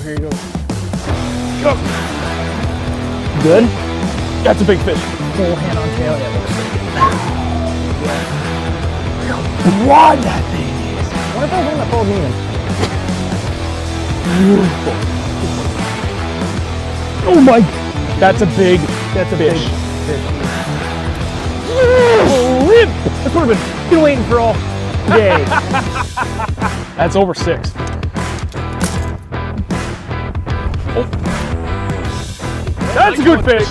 here you go. Go. Good. That's a big fish. Full hand on tail. Yeah, looks Look how broad that thing is. what if I was on the full medium? Beautiful. Oh my. That's a big fish. This would have been waiting for all day. That's over 6. Oh. That's a good fish.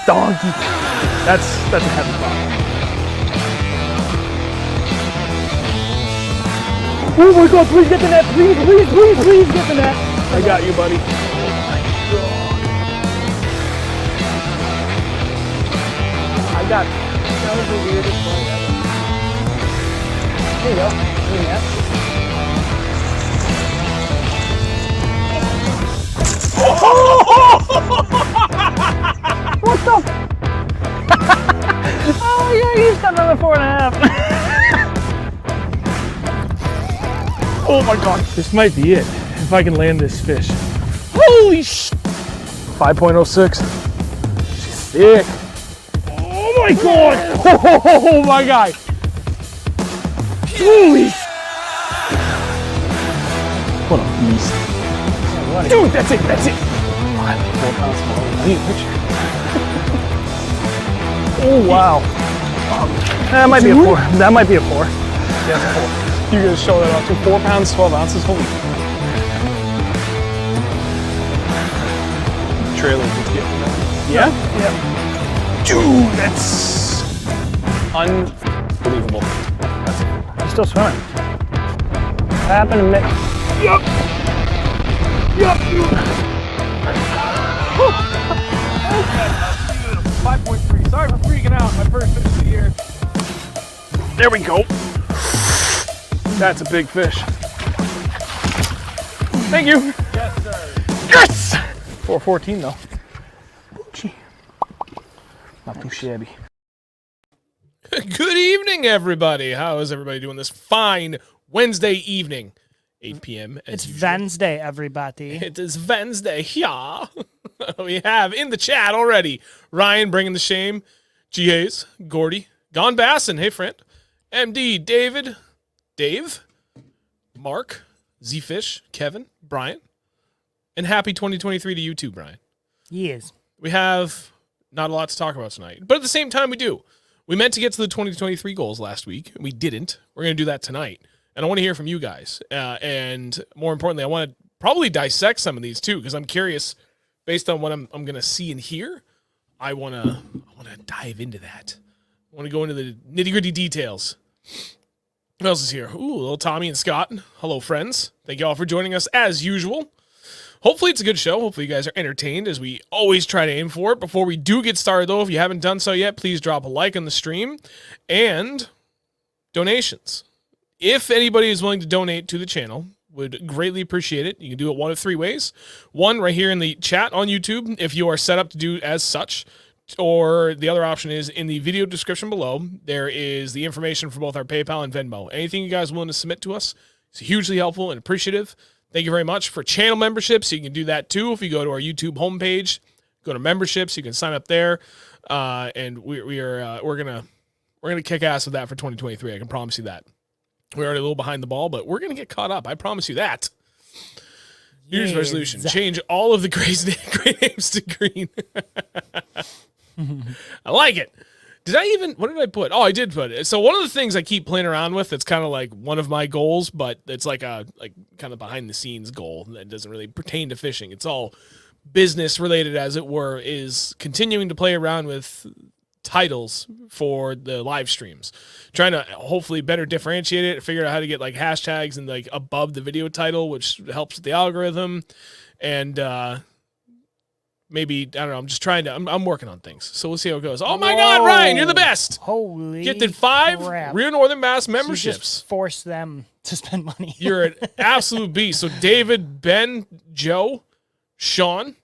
Donkey. That's a heavy spot. Oh my God! Please get the net! Please get the net! I got you, buddy. That was the weirdest one ever. There you go. What the? Oh yeah, he's got another 4.5. Oh my God! This might be it. If I can land this fish. Holy sh! 5.06. She's thick. Oh my God! Oh my God! Holy! What a beast! Dude, that's it! 5 4 pounds smaller. I need a picture. Oh wow! That might be a 4. That might be a 4. Yeah, it's a 4. You're gonna show that off to 4 pounds 12 ounces. Holy! Trailer just getting that. Yeah? Yeah. Dude, that's unbelievable. He's still swimming. What happened to Mick? Yup. 5.3. Sorry for freaking out. My first fish of the year. There we go. That's a big fish. Thank you. Yes, sir. Yes! 414 though. Gee. Not too shabby. Good evening, everybody. How is everybody doing this fine Wednesday evening? 8 p.m. It's Wednesday, everybody. It is Wednesday, yeah. We have in the chat already Ryan bringing the shame, G. Hayes, Gordy, Gone Bassin, hey friend, MD, David, Dave, Mark, Z-Fish, Kevin, Brian, and happy 2023 to you too, Brian. Yes. We have not a lot to talk about tonight, but at the same time we do. We meant to get to the 2023 goals last week. We didn't. We're going to do that tonight. And I want to hear from you guys. And more importantly, I want to probably dissect some of these too, because I'm curious, based on what I'm going to see and hear, I want to dive into that. I want to go into the nitty-gritty details. Who else is here? Ooh, little Tommy and Scott. Hello, friends. Thank you all for joining us as usual. Hopefully it's a good show. Hopefully you guys are entertained as we always try to aim for it. Before we do get started, though, if you haven't done so yet, please drop a like on the stream and donations. If anybody is willing to donate to the channel, would greatly appreciate it. You can do it one of 3 ways. One, right here in the chat on YouTube, if you are set up to do as such. Or the other option is in the video description below, there is the information for both our PayPal and Venmo. Anything you guys are willing to submit to us is hugely helpful and appreciative. Thank you very much. For channel memberships, you can do that too. If you go to our YouTube homepage, go to memberships, you can sign up there, and we're gonna kick ass with that for 2023. I can promise you that. We're already a little behind the ball, but we're gonna get caught up. I promise you that. New Year's resolution: change all of the gray names to green. I like it. What did I put? Oh, I did put it. So one of the things I keep playing around with, that's kind of like one of my goals, but it's like a kind of behind the scenes goal that doesn't really pertain to fishing. It's all business related, as it were, is continuing to play around with titles for the live streams, trying to hopefully better differentiate it, figure out how to get like hashtags and like above the video title, which helps with the algorithm. And, maybe, I don't know, I'm just trying to, I'm working on things. So we'll see how it goes. Oh my God, Ryan, you're the best. Holy Gifted 5 crap. Real Northern Bass You memberships. just force them to spend money. You're an absolute beast. So David, Ben, Joe, Sean,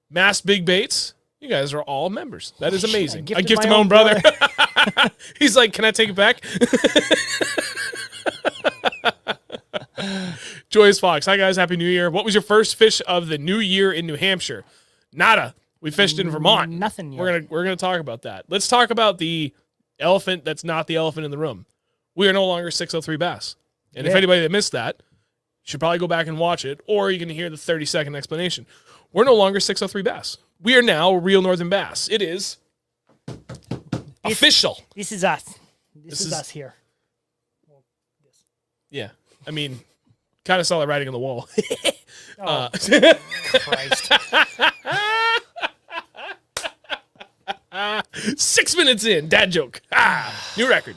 Mass Big Baits, you guys are all members. That is amazing. I gifted my own brother. He's like, can I take it back? Joyous Fox. Hi, guys. Happy New Year. What was your first fish of the new year in New Hampshire? Nada. We fished in Vermont. Nothing yet. We're gonna talk about that. Let's talk about the elephant that's not the elephant in the room. We are no longer 603 bass. And if anybody that missed that, should probably go back and watch it, or you can hear the 30-second explanation. We're no longer 603 bass. We are now Real Northern Bass. It is official. This is us. This is us here. Yeah. I mean, kind of saw the writing on the wall. Christ. 6 minutes in, dad joke. New record.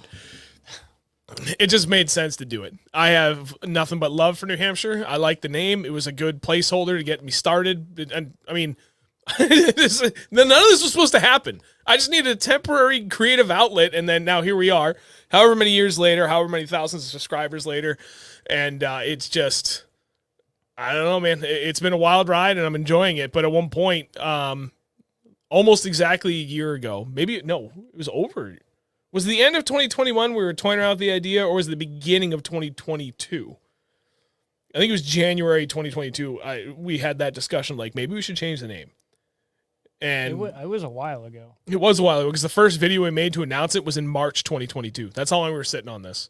It just made sense to do it. I have nothing but love for New Hampshire. I like the name. It was a good placeholder to get me started. And I mean, none of this was supposed to happen. I just needed a temporary creative outlet, and then now here we are, however many years later, however many thousands of subscribers later, and it's just, I don't know, man. It's been a wild ride, and I'm enjoying it. But at one point, almost exactly a year ago, it was over. Was it the end of 2021 we were toying around with the idea, or was it the beginning of 2022? I think it was January 2022. We had that discussion, like, maybe we should change the name. And it was a while ago. It was a while ago, because the first video we made to announce it was in March 2022. That's how long we were sitting on this.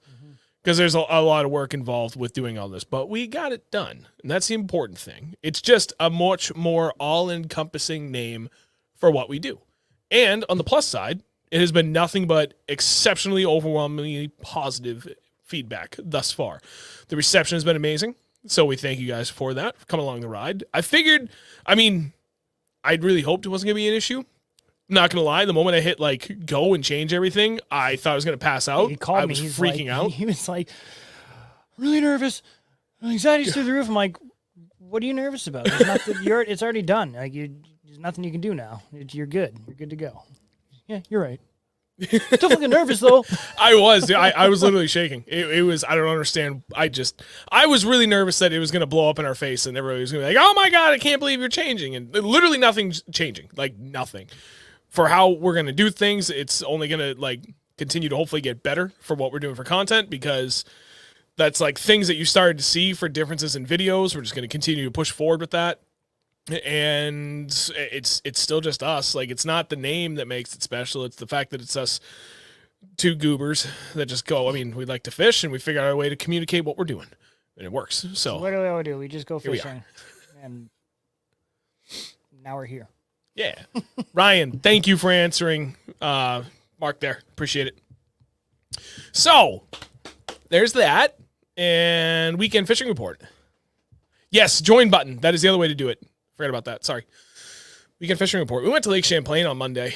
Because there's a lot of work involved with doing all this. But we got it done, and that's the important thing. It's just a much more all-encompassing name for what we do. And on the plus side, it has been nothing but exceptionally, overwhelmingly positive feedback thus far. The reception has been amazing, so we thank you guys for that, for coming along the ride. I'd really hoped it wasn't going to be an issue. Not going to lie, the moment I hit, like, go and change everything, I thought I was going to pass out. He called I me. was He's freaking out. He was like, really nervous. Anxiety's through the roof. I'm like, what are you nervous about? There's nothing, it's already done. Like, there's nothing you can do now. You're good. You're good to go. Yeah, you're right. Still fucking nervous, though. I was. Dude, I was literally shaking. It was, I don't understand. I was really nervous that it was going to blow up in our face and everybody was going to be like, oh my God, I can't believe you're changing. And literally nothing's changing. Like, nothing. For how we're going to do things, it's only going to, like, continue to hopefully get better for what we're doing for content, because that's, like, things that you started to see for differences in videos. We're just going to continue to push forward with that. And it's still just us. Like, it's not the name that makes it special. It's the fact that it's us two goobers that just go, we like to fish, and we figure out a way to communicate what we're doing, and it works. So what do we do? We just go fishing, and now we're here. Yeah. Ryan, thank you for answering. Mark there. Appreciate it. So there's that. And weekend fishing report. Yes, join button. That is the other way to do it. Forgot about that. Sorry. Weekend fishing report. We went to Lake Champlain on Monday.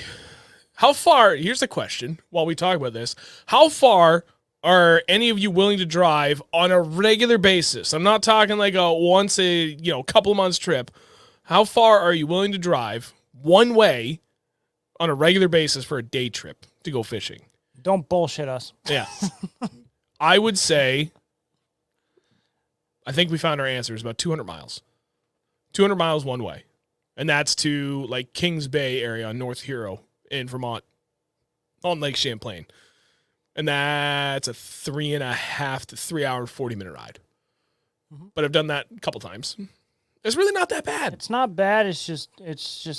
How far, here's the question while we talk about this. How far are any of you willing to drive on a regular basis? I'm not talking like a once a couple of months trip. How far are you willing to drive one way on a regular basis for a day trip to go fishing? Don't bullshit us. Yeah. I would say, I think we found our answer is about 200 miles. 200 miles one way. And that's to, like, Kings Bay area on North Hero in Vermont on Lake Champlain. And that's a 3.5 to 3 hour, 40-minute ride. Mm-hmm. But I've done that a couple times. It's really not that bad. It's not bad. It's just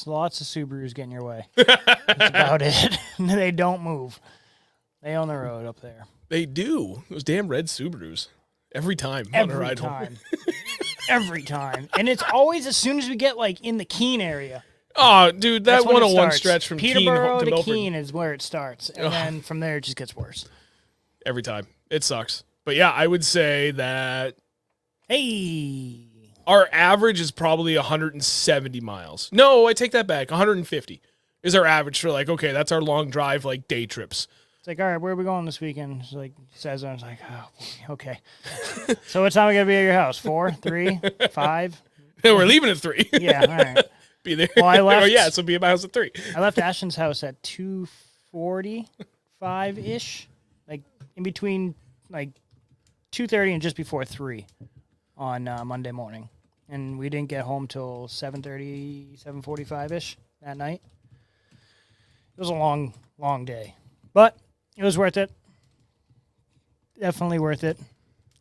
lots of Subarus getting your way. That's about it. They don't move. They own the road up there. They do. Those damn red Subarus. Every time on a ride home. Every time. And it's always as soon as we get, like, in the Keene area. Oh, dude, that 101 stretch from Peterborough Keene to Milford. Keene is where it starts. And then from there, it just gets worse. Every time. It sucks. But yeah, I would say that our average is probably 170 miles. No, I take that back. 150 is our average for, like, okay, that's our long drive, like, day trips. It's like, all right, where are we going this weekend? It's like, says, I was like, oh, boy, okay. So what time are we going to be at your house? 4, 3, 5? No, we're leaving at 3. Yeah, all right. Be there. Well, I left. So be at my house at 3. I left Ashton's house at 2:45-ish, like in between, like 2:30 and just before 3 on Monday morning. And we didn't get home till 7:30, 7:45-ish that night. It was a long, long day. But it was worth it. Definitely worth it.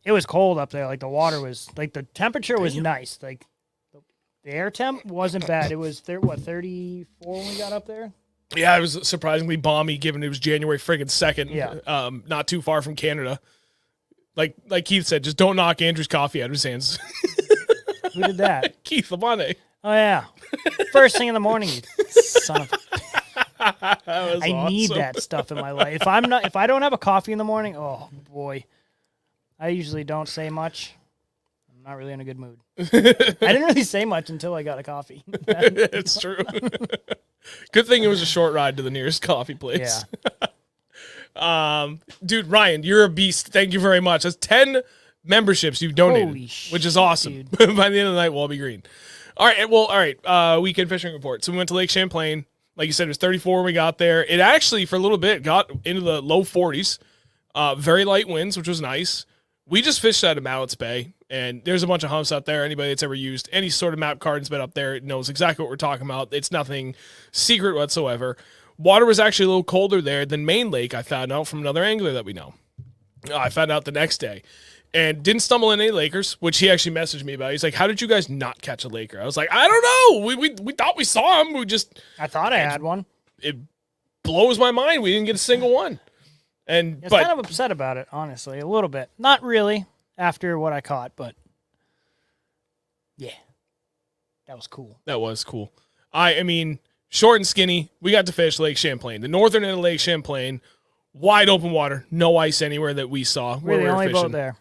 it was cold up there. Like the water was, like the temperature was nice. Like the air temp wasn't bad. It was 34 when we got up there. Yeah, it was surprisingly balmy given it was January friggin' 2nd. Yeah. Not too far from Canada. Like Keith said, just don't knock Andrew's coffee out of his hands. Who did that? Keith Lamane. Oh yeah. First thing in the morning, you son of. I need that stuff in my life. If I don't have a coffee in the morning, oh boy. I usually don't say much. I'm not really in a good mood. I didn't really say much until I got a coffee. It's true. Good thing it was a short ride to the nearest coffee place. Yeah. Dude, Ryan, you're a beast. Thank you very much. That's 10 memberships you've donated, Holy which is awesome. By the end of the night, we'll all be green. All right. Weekend fishing report. So we went to Lake Champlain. Like you said, it was 34 when we got there. It actually, for a little bit, got into the low 40s. Very light winds, which was nice. We just fished out of Mallett's Bay, and there's a bunch of humps out there. Anybody that's ever used any sort of map card and been up there knows exactly what we're talking about. It's nothing secret whatsoever. Water was actually a little colder there than Main Lake, I found out from another angler that we know. I found out the next day. And didn't stumble in any Lakers, which he actually messaged me about. He's like, how did you guys not catch a Laker? I was like, I don't know. We thought we saw him. I thought I had one. It blows my mind. We didn't get a single one. And I was kind of upset about it, honestly, a little bit. Not really after what I caught, but yeah, that was cool. That was cool. I mean, short and skinny, we got to fish Lake Champlain. The northern end of Lake Champlain, wide open water, no ice anywhere that we saw. We're the only boat there.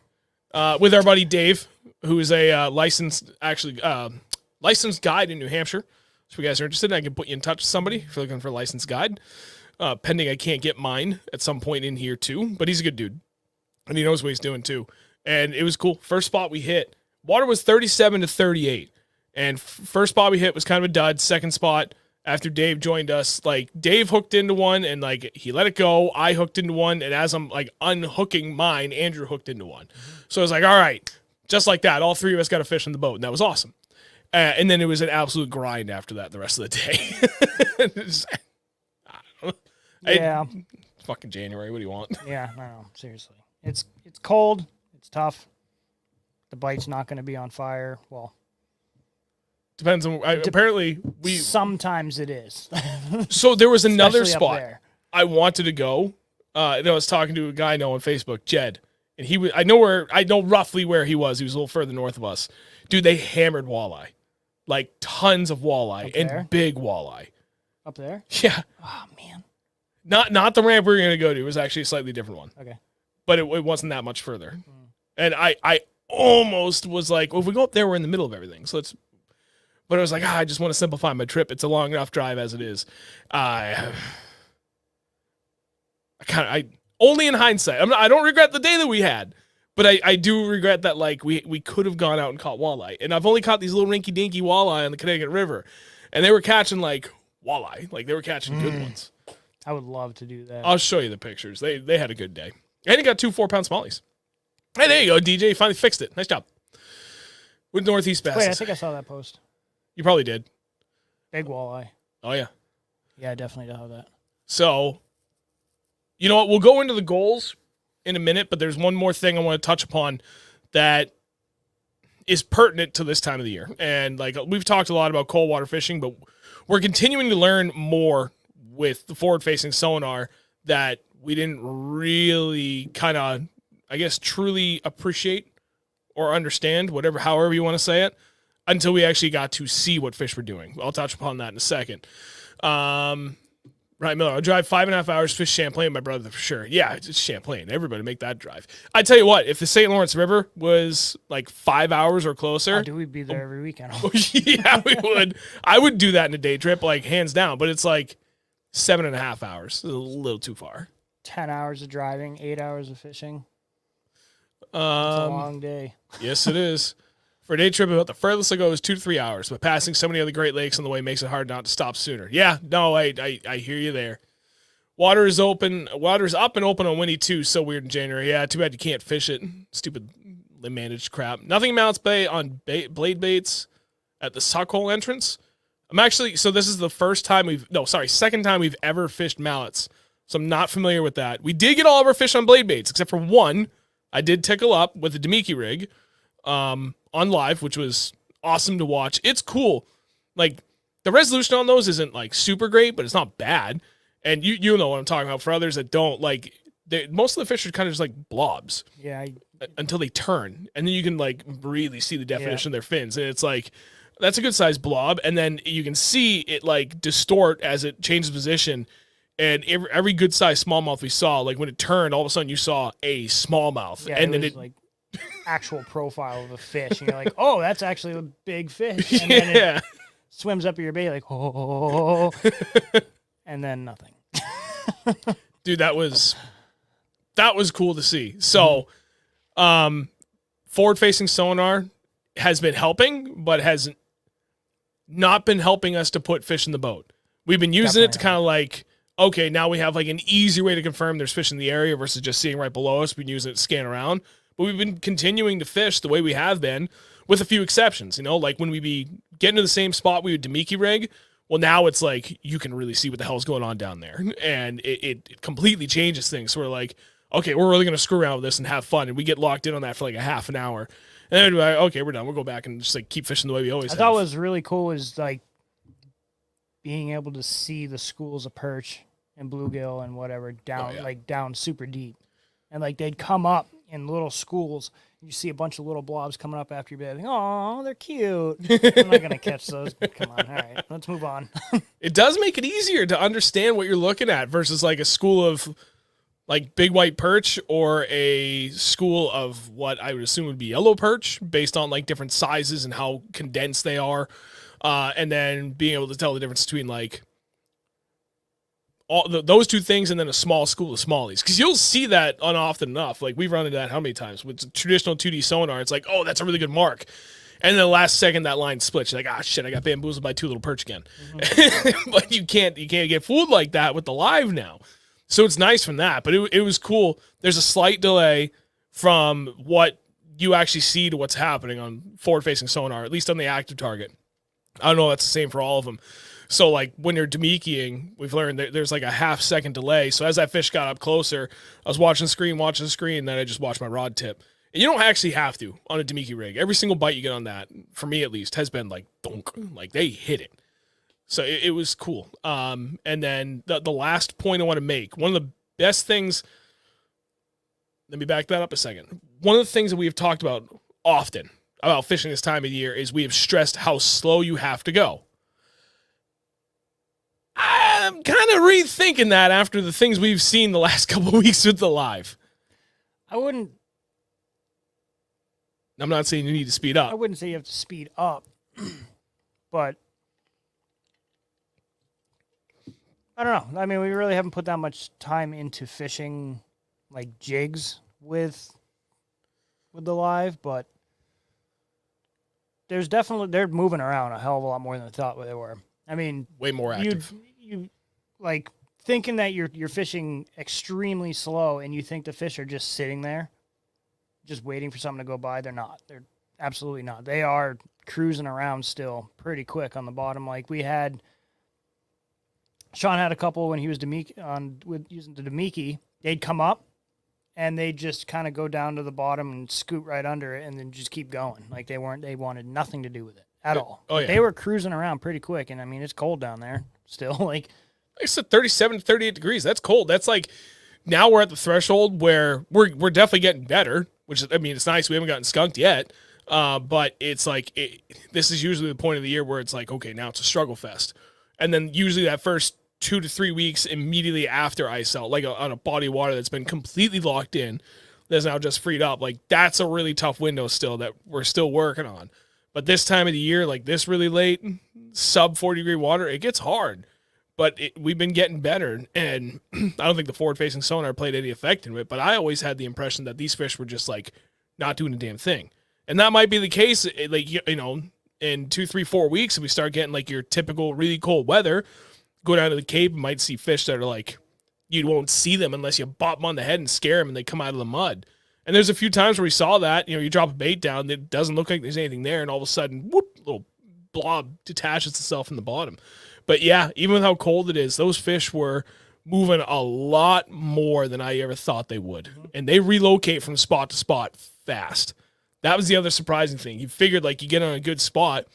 With our buddy Dave, who is a licensed guide in New Hampshire. So if you guys are interested, I can put you in touch with somebody if you're looking for a licensed guide. Pending I can't get mine at some point in here too, but he's a good dude. And he knows what he's doing too. And it was cool. First spot we hit, water was 37 to 38. And first spot we hit was kind of a dud. Second spot, after Dave joined us, like Dave hooked into one and like he let it go. I hooked into one. And as I'm like unhooking mine, Andrew hooked into one. So I was like, all right, just like that. All three of us got a fish on the boat. And that was awesome. And then it was an absolute grind after that the rest of the day. Yeah. Fucking January. What do you want? Yeah, no, seriously. It's cold. It's tough. The bite's not going to be on fire. Well, depends on. Apparently, we sometimes it is. So there was another Especially up spot there. I wanted to go. And I was talking to a guy I know on Facebook, Jed, and he was. I know roughly where he was. He was a little further north of us. Dude, they hammered walleye, like tons of walleye and big walleye. Up there? Yeah. Oh man. Not the ramp we were going to go to. It was actually a slightly different one. Okay. But it wasn't that much further. And I almost was like, well, if we go up there, we're in the middle of everything. So let's. But I was like, I just want to simplify my trip. It's a long enough drive as it is. Only in hindsight. I don't regret the day that we had, but I do regret that like we could have gone out and caught walleye. And I've only caught these little rinky dinky walleye on the Connecticut River, and they were catching like walleye, like they were catching good ones. I would love to do that. I'll show you the pictures. They had a good day. And he got 2 4-pound smallies. Hey, there you go, DJ. You finally fixed it. Nice job. With Northeast Bass. Wait, I think I saw that post. You probably did. Big walleye. Oh, yeah. Yeah, I definitely saw that. So, you know what? We'll go into the goals in a minute, but there's one more thing I want to touch upon that is pertinent to this time of the year. And like we've talked a lot about cold water fishing, but we're continuing to learn more with the forward-facing sonar that we didn't really kind of, I guess, truly appreciate or understand, however you want to say it, until we actually got to see what fish were doing. I'll touch upon that in a second. Right, Miller, I'll drive 5.5 hours, fish Champlain with my brother for sure. Yeah, it's Champlain. Everybody make that drive. I tell you what, if the St. Lawrence River was like 5 hours or closer. Oh, do we be there every weekend? Yeah, we would. I would do that in a day trip, like hands down, but it's like 7.5 hours. It's a little too far. 10 hours of driving, 8 hours of fishing. It's a long day. Yes, it is. For a day trip, about the furthest I go is 2 to 3 hours, but passing so many other Great Lakes on the way makes it hard not to stop sooner. Yeah, no, I hear you there. Water is open. Water is up and open on Winnie too. So weird in January. Yeah, too bad you can't fish it. Stupid managed crap. Nothing in Mallett's Bay on blade baits at the Suckhole entrance. So this is the second time we've ever fished mallets. So I'm not familiar with that. We did get all of our fish on blade baits, except for one I did tickle up with the Demiki rig on live, which was awesome to watch. It's cool. Like, the resolution on those isn't like super great, but it's not bad. And you know what I'm talking about. For others that don't, like, most of the fish are kind of just like blobs. Yeah. Until they turn, and then you can like really see the definition of their fins, and it's like that's a good sized blob, and then you can see it like distort as it changes position. And every good sized smallmouth we saw, like when it turned, all of a sudden you saw a smallmouth, Yeah, and then it was like actual profile of a fish, and you're like, oh, that's actually a big fish, and then it swims up your bait like, oh, and then nothing. Dude, that was cool to see. So. Forward-facing sonar has been helping, but has not been helping us to put fish in the boat. We've been using it to kind of like, okay, now we have like an easier way to confirm there's fish in the area versus just seeing right below us. We've been using it to scan around, but we've been continuing to fish the way we have been, with a few exceptions. You know, like when we be getting to the same spot we would Demiki rig. Well, now it's like you can really see what the hell's going on down there, and it completely changes things. So we're like, okay, we're really going to screw around with this and have fun. And we get locked in on that for like a half an hour. And then we're like, okay, we're done. We'll go back and just like keep fishing the way we always have. I thought what was really cool is like being able to see the schools of perch and bluegill and whatever down, like down super deep. And like they'd come up in little schools. You see a bunch of little blobs coming up after your bait. Like, oh, they're cute. I'm not going to catch those. But come on. All right, let's move on. It does make it easier to understand what you're looking at versus like a school of like big white perch or a school of what I would assume would be yellow perch based on like different sizes and how condensed they are. And then being able to tell the difference between like those two things and then a small school of smallies. Because you'll see that often enough. Like we've run into that how many times? With traditional 2D sonar, it's like, oh, that's a really good mark. And then the last second that line splits. You're like, ah, shit, I got bamboozled by two little perch again. Mm-hmm. But you can't get fooled like that with the live now. So it's nice from that, but it was cool. There's a slight delay from what you actually see to what's happening on forward-facing sonar, at least on the active target. I don't know if that's the same for all of them. So, like, when you're Demikiing, we've learned that there's like a half-second delay. So as that fish got up closer, I was watching the screen, then I just watched my rod tip. And you don't actually have to on a Demiki rig. Every single bite you get on that, for me at least, has been like, donk, like they hit it. So it was cool. And then the last point I want to make, one of the best things, let me back that up a second. One of the things that we've talked about often about fishing this time of year is we have stressed how slow you have to go. I'm kind of rethinking that after the things we've seen the last couple of weeks with the live. I'm not saying you need to speed up. I wouldn't say you have to speed up, but I don't know. I mean, we really haven't put that much time into fishing like jigs with the live, but they're moving around a hell of a lot more than I thought they were. I mean, way more active. You like thinking that you're fishing extremely slow and you think the fish are just sitting there, just waiting for something to go by. They're not. They're absolutely not. They are cruising around still pretty quick on the bottom. Like Sean had a couple when he was using the Demiki. They'd come up and they'd just kind of go down to the bottom and scoot right under it and then just keep going. Like they wanted nothing to do with it at all. Oh, yeah. They were cruising around pretty quick, and I mean it's cold down there still. Like I said, 37 to 38 degrees. That's cold. That's like now we're at the threshold where we're definitely getting better. Which I mean, it's nice. We haven't gotten skunked yet, but it's like this is usually the point of the year where it's like, okay, now it's a struggle fest, and then usually that first 2 to 3 weeks immediately after ice out, like on a body of water that's been completely locked in, that's now just freed up. Like that's a really tough window still that we're still working on. But this time of the year, like this really late, sub 40-degree water, it gets hard. But we've been getting better, and I don't think the forward-facing sonar played any effect in it, but I always had the impression that these fish were just, like, not doing a damn thing. And that might be the case, like, you know, in 2, 3, 4 weeks, if we start getting, like, your typical really cold weather, go down to the Cape and might see fish that are, like, you won't see them unless you bop them on the head and scare them and they come out of the mud. And there's a few times where we saw that, you know, you drop a bait down, it doesn't look like there's anything there, and all of a sudden, whoop, little blob detaches itself from the bottom. But yeah, even with how cold it is, those fish were moving a lot more than I ever thought they would. And they relocate from spot to spot fast. That was the other surprising thing. You figured like you get on a good spot,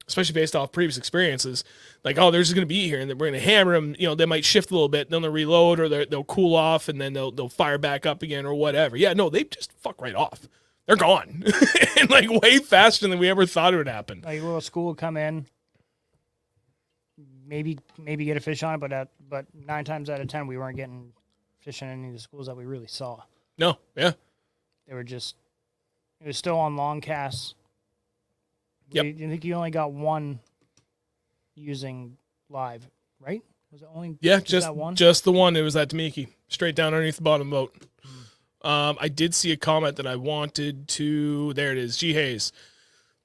especially based off previous experiences, like, oh, they're just going to be here and then we're going to hammer them. You know, they might shift a little bit, then they'll reload or they'll cool off and then they'll fire back up again or whatever. Yeah, no, they just fuck right off. They're gone. And like way faster than we ever thought it would happen. Like a little school would come in, maybe get a fish on it, but 9 times out of 10 we weren't getting fish in any of the schools that we really saw. No, yeah. They were just, it was still on long casts. Yep. I think you only got one using live, right? Was it only just that one? Just the one. It was that Tamiki, straight down underneath the bottom of the boat. I did see a comment that I wanted to. There it is. G Hayes.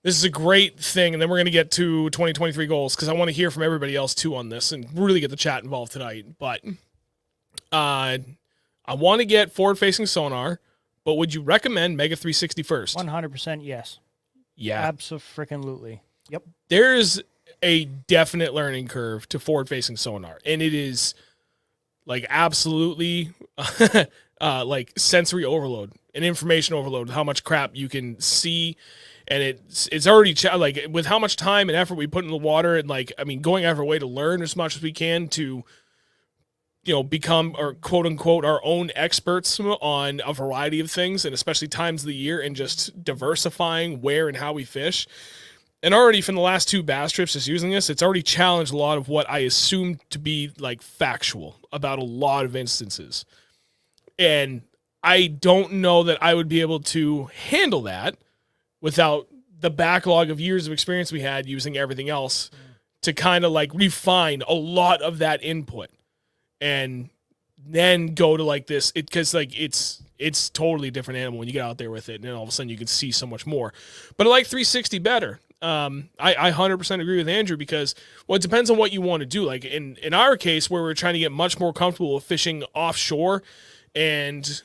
This is a great thing, and then we're going to get to 2023 goals because I want to hear from everybody else too on this and really get the chat involved tonight. But I want to get forward-facing sonar. But would you recommend Mega 360 first? 100% yes. Yeah. Absolutely. Yep. There's a definite learning curve to forward-facing sonar, and it is like absolutely like sensory overload and information overload, how much crap you can see. And it's already like with how much time and effort we put in the water and like, I mean, going out of our way to learn as much as we can to, you know, become or quote unquote our own experts on a variety of things and especially times of the year and just diversifying where and how we fish. And already from the last 2 bass trips just using this, it's already challenged a lot of what I assumed to be like factual about a lot of instances. And I don't know that I would be able to handle that without the backlog of years of experience we had using everything else to kind of like refine a lot of that input. And then go to like this, because like it's totally a different animal when you get out there with it, and then all of a sudden you can see so much more. But I like 360 better. I 100% agree with Andrew because well, it depends on what you want to do. Like in our case, where we're trying to get much more comfortable with fishing offshore, and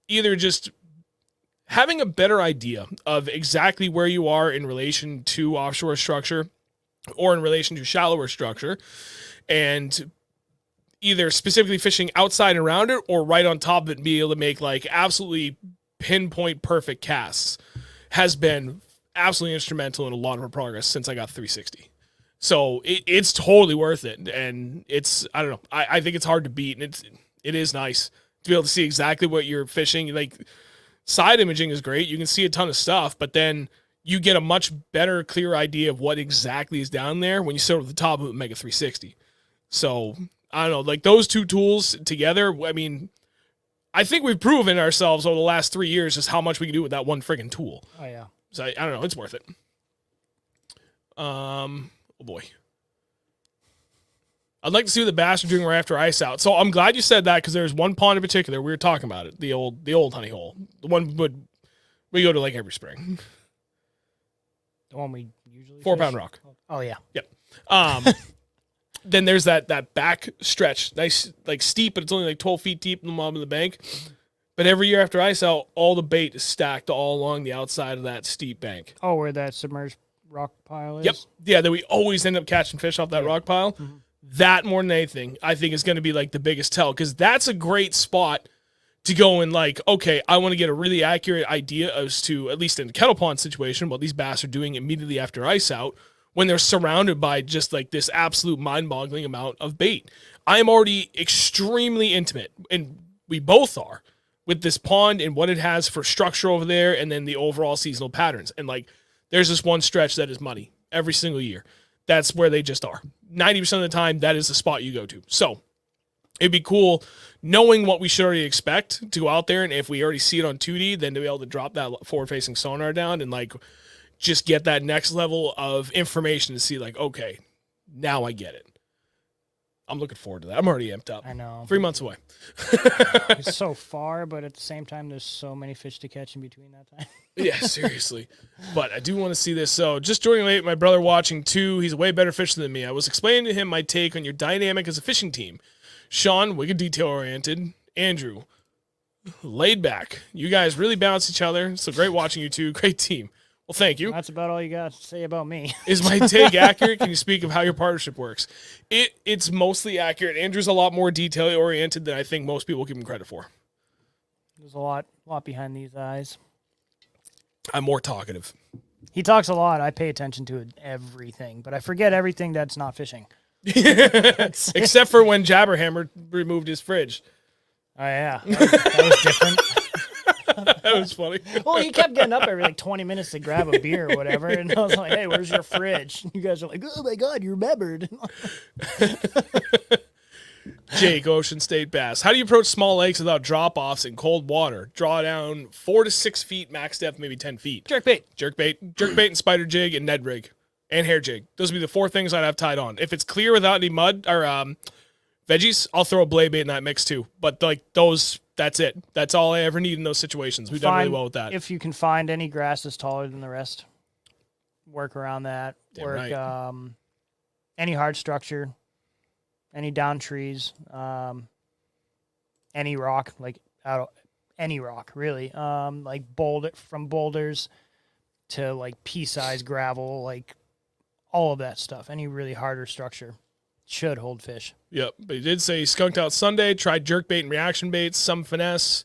either just having a better idea of exactly where you are in relation to offshore structure, or in relation to shallower structure, and either specifically fishing outside and around it or right on top of it and be able to make like absolutely pinpoint perfect casts has been absolutely instrumental in a lot of our progress since I got 360. So it's totally worth it. And it's, I don't know, I think it's hard to beat, and it is nice to be able to see exactly what you're fishing. Like side imaging is great. You can see a ton of stuff, but then you get a much better, clear idea of what exactly is down there when you sit over the top of it with Mega 360. So I don't know, like those 2 tools together, I mean, I think we've proven ourselves over the last 3 years just how much we can do with that one friggin' tool. Oh, yeah. So I don't know, it's worth it. Oh, boy. I'd like to see what the bass are doing right after ice out. So I'm glad you said that because there's one pond in particular, we were talking about it, the old honey hole. The one we go to like every spring. The one we usually 4 fish? Pound Rock. Oh, yeah. Yep. Then there's that back stretch, nice, like steep, but it's only like 12 feet deep in the bottom of the bank. But every year after ice out, all the bait is stacked all along the outside of that steep bank. Oh, where that submerged rock pile is? Yep. Yeah, that we always end up catching fish off that rock pile. Mm-hmm. That more than anything, I think is going to be like the biggest tell, because that's a great spot to go and like, okay, I want to get a really accurate idea as to, at least in the kettle pond situation, what these bass are doing immediately after ice out, when they're surrounded by just like this absolute mind-boggling amount of bait. I am already extremely intimate, and we both are, with this pond and what it has for structure over there, and then the overall seasonal patterns. And like, there's this one stretch that is money every single year. That's where they just are. 90% of the time, that is the spot you go to. So it'd be cool knowing what we should already expect to go out there, and if we already see it on 2D, then to be able to drop that forward-facing sonar down and like just get that next level of information to see like, okay, now I get it. I'm looking forward to that. I'm already amped up. I know. 3 months away. It's so far, but at the same time, there's so many fish to catch in between that time. Yeah, seriously. But I do want to see this. So just joining late, my brother watching too. He's a way better fisher than me. I was explaining to him my take on your dynamic as a fishing team. Sean, wicked detail-oriented. Andrew, laid back. You guys really balance each other. So great watching you two. Great team. Well, thank you. That's about all you got to say about me. Is my take accurate? Can you speak of how your partnership works? It's mostly accurate. Andrew's a lot more detail oriented than I think most people give him credit for. There's a lot behind these eyes. I'm more talkative. He talks a lot. I pay attention to everything, but I forget everything that's not fishing. Except for when Jabberhammer removed his fridge. Oh, yeah. That was different. That was funny. Well, he kept getting up every 20 minutes to grab a beer or whatever. And I was like, hey, where's your fridge? And you guys are like, oh, my God, you remembered. Jake, Ocean State Bass. How do you approach small lakes without drop-offs in cold water? Draw down 4 to 6 feet, max depth, maybe 10 feet. Jerkbait. Jerkbait and spider jig and Ned rig and hair jig. Those would be the 4 things I'd have tied on. If it's clear without any mud or veggies, I'll throw a blade bait in that mix too. But those, that's it. That's all I ever need in those situations. We've done really well with that. If you can find any grass that's taller than the rest, work around that. Damn right. Any hard structure, any down trees, any rock, any rock really, from boulders to pea-size gravel, all of that stuff. Any really harder structure should hold fish. Yep, but he did say he skunked out Sunday, tried jerkbait and reaction baits, some finesse.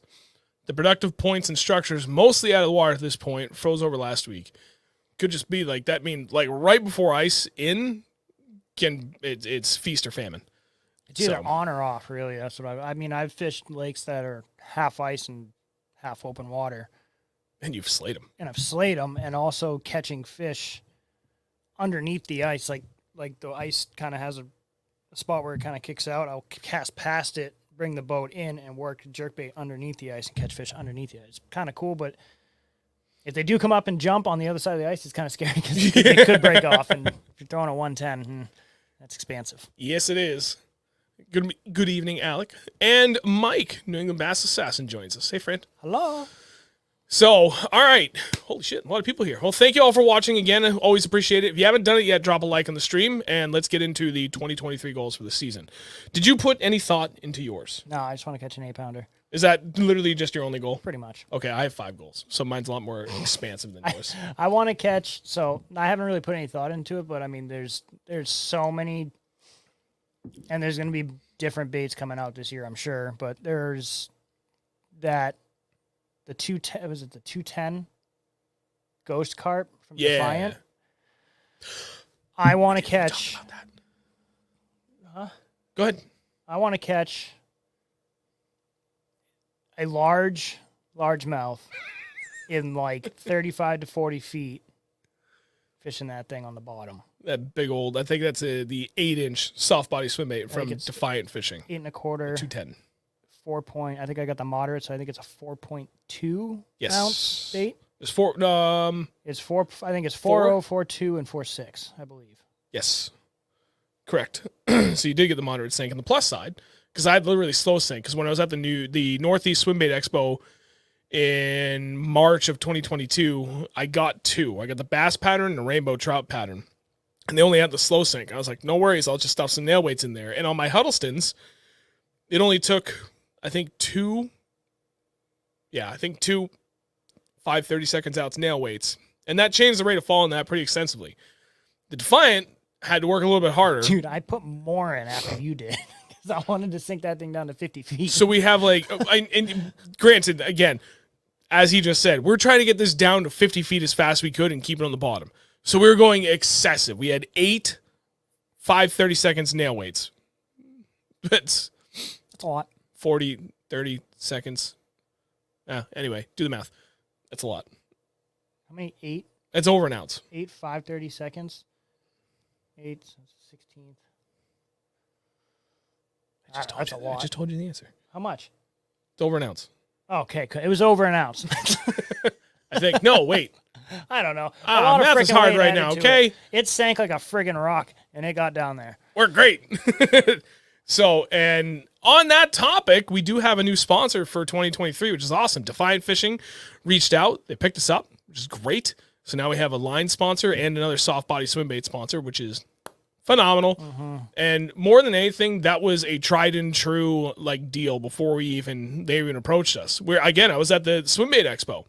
The productive points and structures mostly out of the water at this point, froze over last week. Could just be that means right before ice in, it's feast or famine. It's either on or off, really. That's what I've fished lakes that are half ice and half open water. And you've slayed them. And I've slayed them, and also catching fish underneath the ice. Like the ice kind of has a spot where it kind of kicks out. I'll cast past it, bring the boat in, and work jerkbait underneath the ice and catch fish underneath it. It's kind of cool, but if they do come up and jump on the other side of the ice, it's kind of scary because they could break off. And if you're throwing a 110, that's expansive. Yes, it is. Good evening, Alec. And Mike, New England Bass Assassin, joins us. Hey, friend. Hello. So, all right. Holy shit, a lot of people here. Well, thank you all for watching again. I always appreciate it. If you haven't done it yet, drop a like on the stream, and let's get into the 2023 goals for the season. Did you put any thought into yours? No, I just want to catch an 8-pounder. Is that literally just your only goal? Pretty much. Okay, I have 5 goals, so mine's a lot more expansive than yours. I want to catch, so I haven't really put any thought into it, but there's so many, and there's going to be different baits coming out this year, I'm sure, but there's the 210, was it the 210 ghost carp from Defiant? I want to catch. Talk about that. Huh? Go ahead. I want to catch a large mouth in 35 to 40 feet, fishing that thing on the bottom. That big old, I think that's the 8-inch soft body swim bait from Defiant Fishing. 8 1/4. 210. 4 point. I think I got the moderate, so I think it's a 4.2 yes. ounce bait. It's 4. It's 4. I think it's 4.0, 4.2, and 4.6. I believe. Yes, correct. So you did get the moderate sink. On the plus side, because I had literally slow sink. Because when I was at the Northeast Swim Bait Expo in March of 2022, I got 2. I got the bass pattern and the rainbow trout pattern, and they only had the slow sink. I was like, no worries, I'll just stuff some nail weights in there. And on my Huddlestons, it only took, I think, 2 5 30-second outs nail weights. And that changed the rate of fall in that pretty extensively. The Defiant had to work a little bit harder. Dude, I put more in after you did. Because I wanted to sink that thing down to 50 feet. So we have and granted, again, as he just said, we're trying to get this down to 50 feet as fast as we could and keep it on the bottom. So we were going excessive. We had 8 5 30 seconds nail weights. That's a lot. 40, 30 seconds. Anyway, do the math. That's a lot. How many? 8? That's over an ounce. 8 5 30 seconds. 8 16th. That's a lot. I just told you the answer. How much? It's over an ounce. Okay, it was over an ounce. I think. No, wait. I don't know. Math is hard right now, okay? It sank like a friggin' rock, and it got down there. We're great. So, and on that topic, we do have a new sponsor for 2023, which is awesome. Defiant Fishing reached out. They picked us up, which is great. So now we have a line sponsor and another soft body swim bait sponsor, which is phenomenal. Mm-hmm. And more than anything, that was a tried and true deal before they even approached us. I was at the Swim Bait Expo,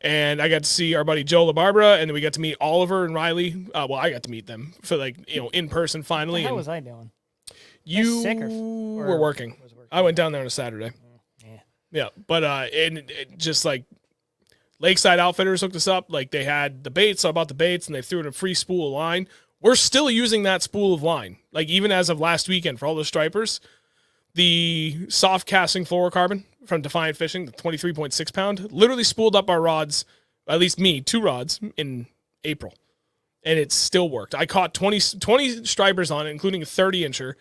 And I got to see our buddy Joe LaBarbara, and then we got to meet Oliver and Riley. Well, I got to meet them for in person finally. How and was I doing? You sick or were working. was working? I went down there on a Saturday. Yeah. Yeah, but and it just like Lakeside Outfitters hooked us up. Like they had the baits, so I bought the baits, and they threw in a free spool of line. We're still using that spool of line. Like even as of last weekend for all those stripers, the soft casting fluorocarbon from Defiant Fishing, the 23.6 pound, literally spooled up our rods, at least me, 2 rods in April. And it still worked. I caught 20 stripers on it, including a 30-incher.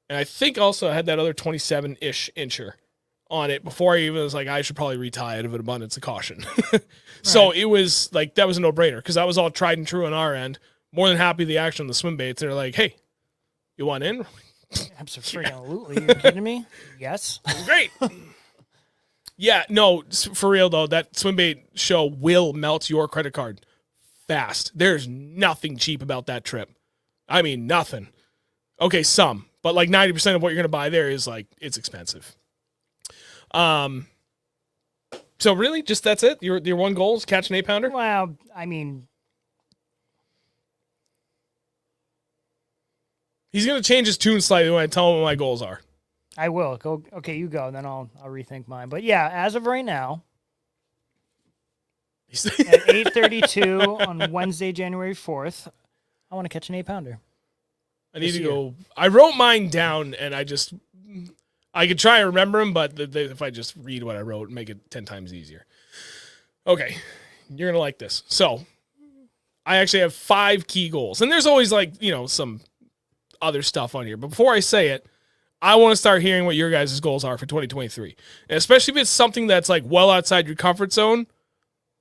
And I think also I had that other 27-ish incher on it before I even was like, I should probably retie out of an abundance of caution. So it was like, that was a no-brainer because that was all tried and true on our end. More than happy with the action on the swim baits. They're like, hey, you want in? Absolutely. You're kidding me? Yes. Great. Yeah, no, for real though, that swim bait show will melt your credit card fast. There's nothing cheap about that trip. I mean, nothing. Okay, some, but like 90% of what you're going to buy there is like, it's expensive. So really, just that's it? Your one goal is catch an 8-pounder? Well, I mean, He's going to change his tune slightly when I tell him what my goals are. I will. Go. Okay, you go, then I'll rethink mine. But yeah, as of right now, at 8:32 on Wednesday, January 4th, I want to catch an 8-pounder. I need to go. I wrote mine down, and I could try and remember them, but if I just read what I wrote, make it 10 times easier. Okay, you're going to like this. So, I actually have 5 key goals. And there's always some other stuff on here. But before I say it, I want to start hearing what your guys' goals are for 2023. And especially if it's something that's like well outside your comfort zone,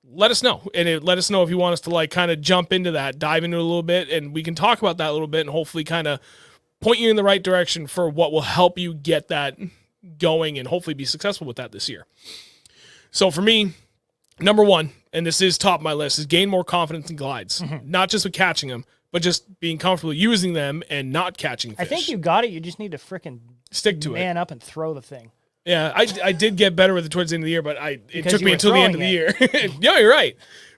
let us know. And let us know if you want us to like kind of jump into that, dive into it a little bit, and we can talk about that a little bit and hopefully kind of point you in the right direction for what will help you get that going and hopefully be successful with that this year. So for me, number 1, and this is top of my list, is gain more confidence in glides. Not just with catching them, but just being comfortable using them and not catching fish. I think you got it. You just need to frickin' stick to man up and throw the thing. Yeah, I did get better with it towards the end of the year, but it took me until the end of the year. it. Yeah, you're right.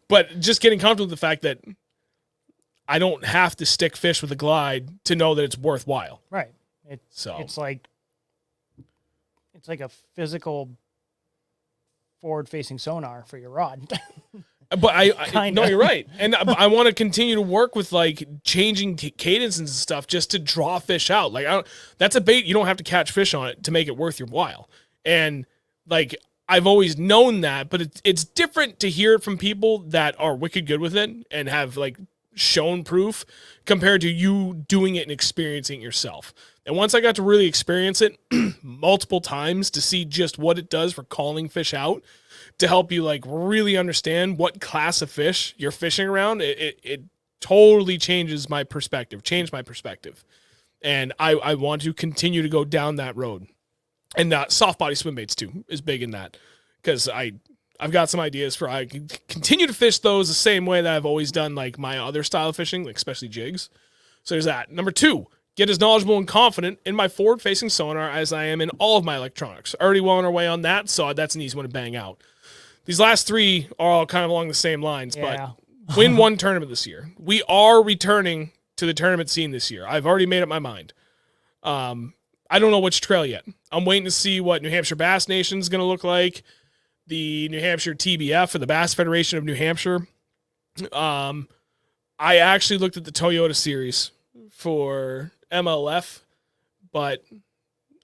But just getting comfortable with the fact that I don't have to stick fish with a glide to know that it's worthwhile. Right. It's like a physical forward-facing sonar for your rod. But I no, you're right. And I want to continue to work with like changing cadence and stuff just to draw fish out. Like that's a bait you don't have to catch fish on it to make it worth your while. And like I've always known that, but it's different to hear it from people that are wicked good with it and have like shown proof compared to you doing it and experiencing it yourself. And once I got to really experience it multiple times to see just what it does for calling fish out, to help you like really understand what class of fish you're fishing around, it totally changed my perspective. And I want to continue to go down that road. And soft body swim baits too is big in that, because I've got some ideas for I can continue to fish those the same way that I've always done like my other style of fishing, like especially jigs. So there's that. Number 2, get as knowledgeable and confident in my forward-facing sonar as I am in all of my electronics. Already well on our way on that, so that's an easy one to bang out. These last 3 are all kind of along the same lines, but win one tournament this year. We are returning to the tournament scene this year. I've already made up my mind. I don't know which trail yet. I'm waiting to see what New Hampshire Bass Nation is going to look like, the New Hampshire TBF, or the Bass Federation of New Hampshire. I actually looked at the Toyota series for MLF, but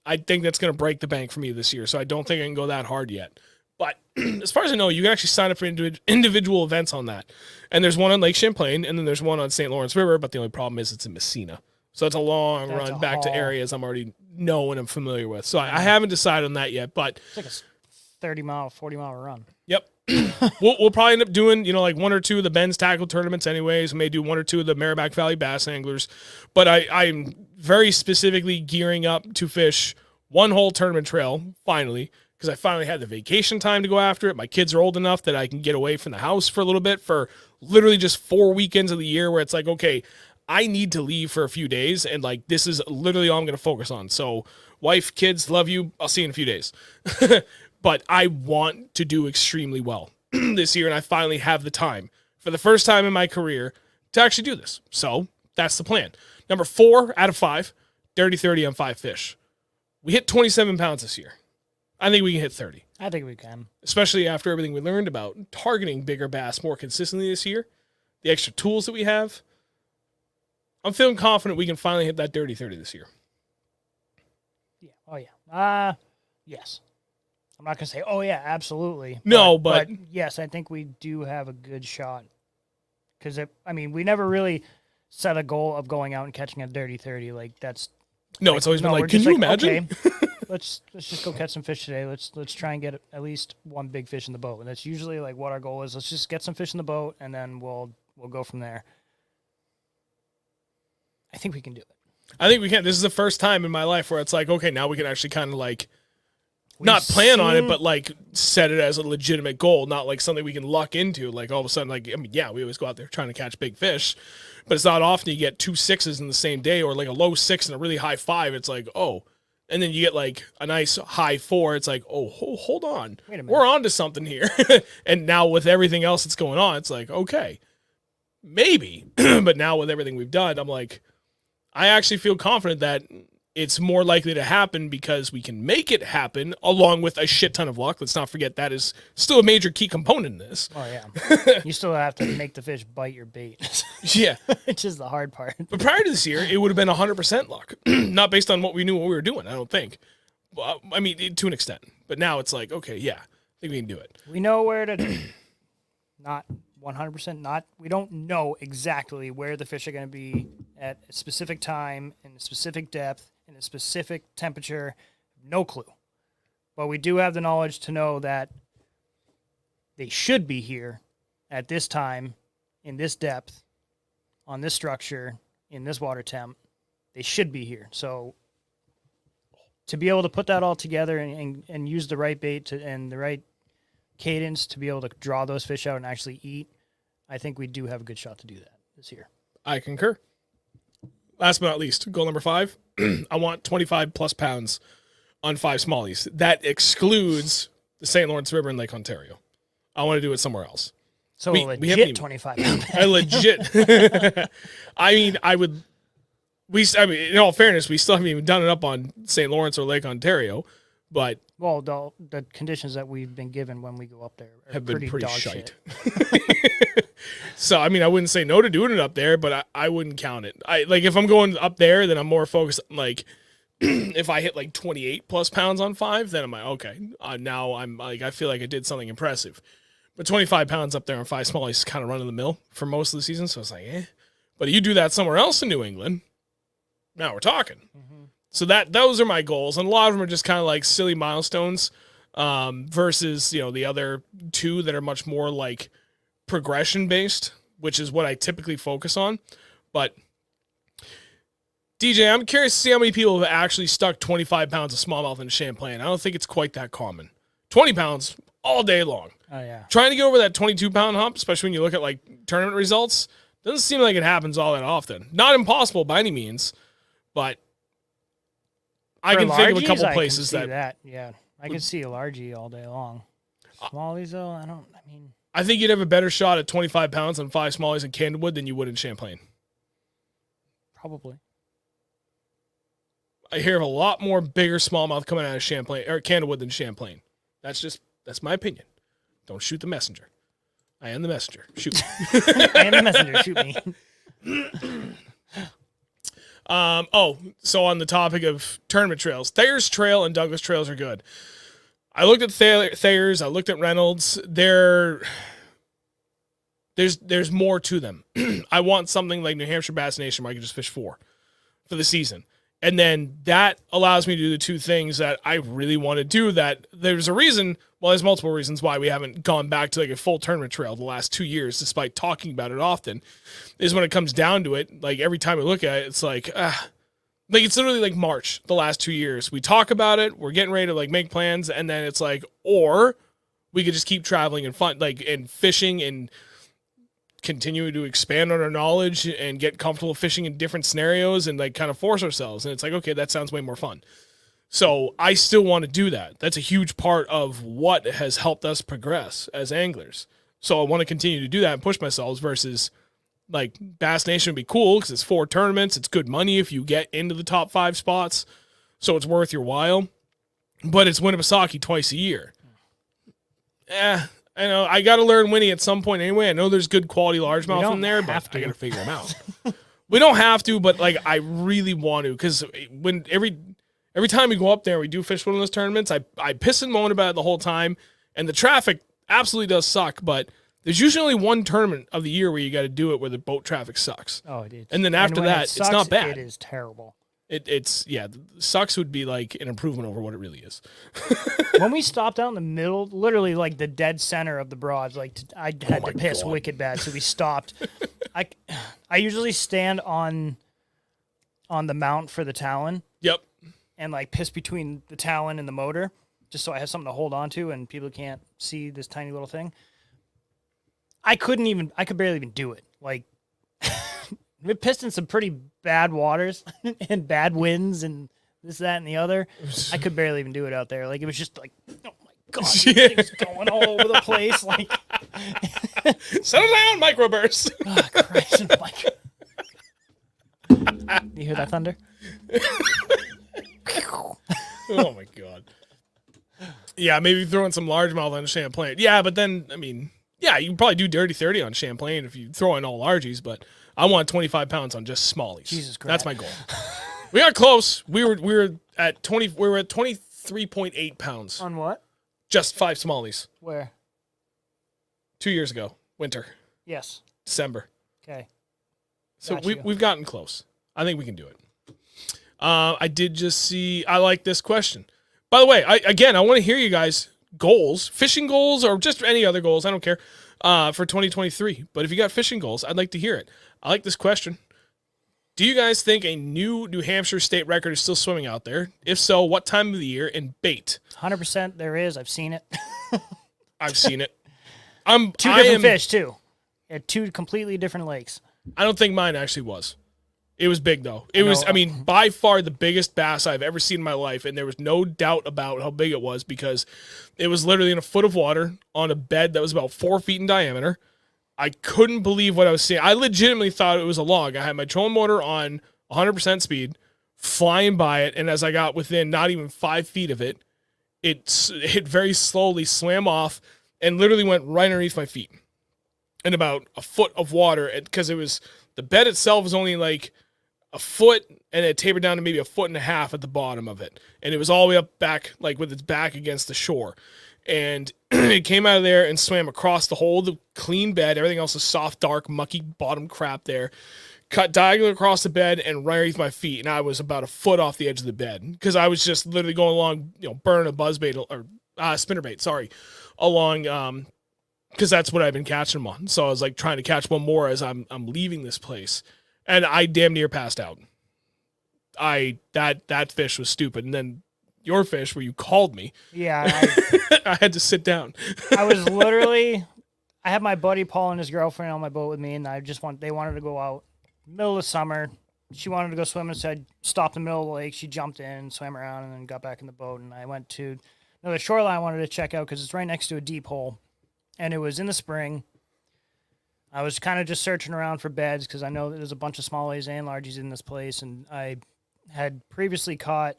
I think that's going to break the bank for me this year, so I don't think I can go that hard yet. But as far as I know, you can actually sign up for individual events on that. And there's one on Lake Champlain, and then there's one on St. Lawrence River, but the only problem is it's in Messina. So it's a long run back to areas I'm already know and I'm familiar with. So I haven't decided on that yet, but it's like a 30-mile, 40-mile run. Yep. we'll probably end up doing, like 1 or 2 of the Ben's tackle tournaments anyways. We may do 1 or 2 of the Merrimack Valley Bass Anglers. But I'm very specifically gearing up to fish one whole tournament trail, finally, because I finally had the vacation time to go after it. My kids are old enough that I can get away from the house for a little bit for literally just 4 weekends of the year where it's like, okay, I need to leave for a few days, and like this is literally all I'm going to focus on. So wife, kids, love you. I'll see you in a few days. But I want to do extremely well this year, and I finally have the time for the first time in my career to actually do this. So that's the plan. Number 4 out of 5, dirty 30 on 5 fish. We hit 27 pounds this year. I think we can hit 30. I think we can. Especially after everything we learned about targeting bigger bass more consistently this year, the extra tools that we have. I'm feeling confident we can finally hit that dirty 30 this year. Yeah. Oh, yeah. Yes. I'm not going to say, oh, yeah, absolutely. No, but yes, I think we do have a good shot. Because, we never really set a goal of going out and catching a dirty 30. Like, that's... No, it's always been like, can you imagine? Okay, let's just go catch some fish today. Let's try and get at least one big fish in the boat. And that's usually like what our goal is. Let's just get some fish in the boat, and then we'll go from there. I think we can do it. I think we can. This is the first time in my life where it's like, okay, now we can actually kind of like not plan on it, but like set it as a legitimate goal, not like something we can luck into. Like all of a sudden, like, yeah, we always go out there trying to catch big fish, but it's not often you get 2 6s in the same day, or like a low 6 and a really high 5. It's like, oh, and then you get like a nice high 4. It's like, oh, hold on, wait a minute, we're on to something here. And now with everything else that's going on, it's like, okay, maybe. But now with everything we've done, I'm like, I actually feel confident that it's more likely to happen because we can make it happen along with a shit ton of luck. Let's not forget that is still a major key component in this. Oh, yeah. You still have to make the fish bite your bait. Yeah. Which is the hard part. But prior to this year, it would have been 100% luck. Not based on what we knew what we were doing, I don't think. Well, I mean, to an extent. But now it's like, okay, yeah, I think we can do it. We know where to... Not 100%, we don't know exactly where the fish are going to be at a specific time, in a specific depth, in a specific temperature. No clue. But we do have the knowledge to know that they should be here at this time, in this depth, on this structure, in this water temp. They should be here. So to be able to put that all together and use the right bait and the right cadence to be able to draw those fish out and actually eat, I think we do have a good shot to do that this year. I concur. Last but not least, goal number 5. I want 25 plus pounds on 5 smallies. That excludes the St. Lawrence River and Lake Ontario. I want to do it somewhere else. So we legit haven't even, 25 pounds. I legit. I mean, in all fairness, we still haven't even done it up on St. Lawrence or Lake Ontario, but well, the conditions that we've been given when we go up there have been pretty dog shite. Shit. So, I mean, I wouldn't say no to doing it up there, but I wouldn't count it. If I'm going up there, then I'm more focused on, like, if I hit like 28 plus pounds on 5, then I'm like, okay, now I'm like, I feel like I did something impressive. But 25 pounds up there on 5 smallies is kind of run of the mill for most of the season. So it's like, But you do that somewhere else in New England, now we're talking. Mm-hmm. So those are my goals. And a lot of them are just kind of like silly milestones versus, the other 2 that are much more like progression based, which is what I typically focus on. But DJ, I'm curious to see how many people have actually stuck 25 pounds of smallmouth in Champlain. I don't think it's quite that common. 20 pounds all day long. Oh, yeah. Trying to get over that 22-pound hump, especially when you look at like tournament results, doesn't seem like it happens all that often. Not impossible by any means, but I can think of a couple places that. Yeah, I can see a largie all day long. Smallies, though, I think you'd have a better shot at 25 pounds on 5 smallies in Candlewood than you would in Champlain. Probably. I hear of a lot more bigger smallmouth coming out of Champlain or Candlewood than Champlain. That's my opinion. Don't shoot the messenger. I am the messenger. Shoot me. I am the messenger. Shoot me. So on the topic of tournament trails, Thayer's Trail and Douglas Trails are good. I looked at Thayer's. I looked at Reynolds. There's more to them. I want something like New Hampshire Bass Nation where I can just fish for the season. And then that allows me to do the 2 things that I really want to do. That there's a reason, well, there's multiple reasons why we haven't gone back to like a full tournament trail the last 2 years, despite talking about it often, is when it comes down to it, like every time I look at it, it's like it's literally like March the last 2 years. We talk about it, we're getting ready to like make plans, and then it's like, or we could just keep traveling and fun, like, and fishing and continue to expand on our knowledge and get comfortable fishing in different scenarios and like kind of force ourselves. And it's like, okay, that sounds way more fun. So I still want to do that. That's a huge part of what has helped us progress as anglers. So I want to continue to do that and push myself versus like Bass Nation would be cool because it's 4 tournaments. It's good money if you get into the top 5 spots. So it's worth your while. But it's Winnipesaukee twice a year. I know I got to learn Winnie at some point anyway. I know there's good quality largemouth in there, but I got to figure them out. We don't have to, but like I really want to because when every time we go up there, we do fish one of those tournaments. I piss and moan about it the whole time, and the traffic absolutely does suck. But there's usually only one tournament of the year where you got to do it where the boat traffic sucks. Oh, it is. And then after when that, it sucks, it's not bad. It is terrible. It's sucks would be like an improvement over what it really is. When we stopped out in the middle, literally like the dead center of the Broads, like I had to piss wicked bad, so we stopped. I usually stand on the mount for the Talon. Yep. And like piss between the Talon and the motor, just so I have something to hold on to and people can't see this tiny little thing. I could barely even do it. Like we pissed in some pretty bad waters and bad winds and this, that, and the other. I could barely even do it out there. Like it was just like, oh my god, this thing's going all over the place. Like, settle down, microburst. Oh, Christ, you hear that thunder? Oh my god. Yeah, maybe throwing some largemouth on Champlain. Yeah, but then I mean, yeah, you can probably do dirty 30 on Champlain if you throw in all largies, but I want 25 pounds on just smallies. Jesus Christ. That's my goal. We got close. We were at 23.8 pounds. On what? Just 5 smallies. Where? 2 years ago. Winter. Yes. December. Okay. So we've gotten close. I think we can do it. I did just see, I like this question. By the way, I want to hear you guys' goals, fishing goals or just any other goals. I don't care for 2023. But if you got fishing goals, I'd like to hear it. I like this question. Do you guys think a new New Hampshire state record is still swimming out there? If so, what time of the year and bait? 100% there is. I've seen it. I've seen it. Two different fish, too. At 2 completely different lakes. I don't think mine actually was. It was big, though. It was, I mean, by far the biggest bass I've ever seen in my life, and there was no doubt about how big it was because it was literally in a foot of water on a bed that was about 4 feet in diameter. I couldn't believe what I was seeing. I legitimately thought it was a log. I had my trolling motor on 100% speed, flying by it, and as I got within not even 5 feet of it, it very slowly swam off and literally went right underneath my feet in about a foot of water because it was the bed itself was only like a foot and it tapered down to maybe a foot and a half at the bottom of it. And it was all the way up back, like with its back against the shore. And it came out of there and swam across the whole the clean bed. Everything else is soft, dark, mucky bottom crap there. Cut diagonally across the bed and right underneath my feet. And I was about a foot off the edge of the bed because I was just literally going along, burning a buzzbait or spinnerbait, along, because that's what I've been catching them on. So I was like trying to catch one more as I'm leaving this place. And I damn near passed out. That fish was stupid. And then your fish where you called me. Yeah. I had to sit down. I was literally, I had my buddy Paul and his girlfriend on my boat with me, and they wanted to go out middle of summer. She wanted to go swimming, so I stopped in the middle of the lake. She jumped in, swam around, and then got back in the boat. And I went to another shoreline I wanted to check out because it's right next to a deep hole. And it was in the spring. I was kind of just searching around for beds because I know that there's a bunch of smallies and largies in this place. And I had previously caught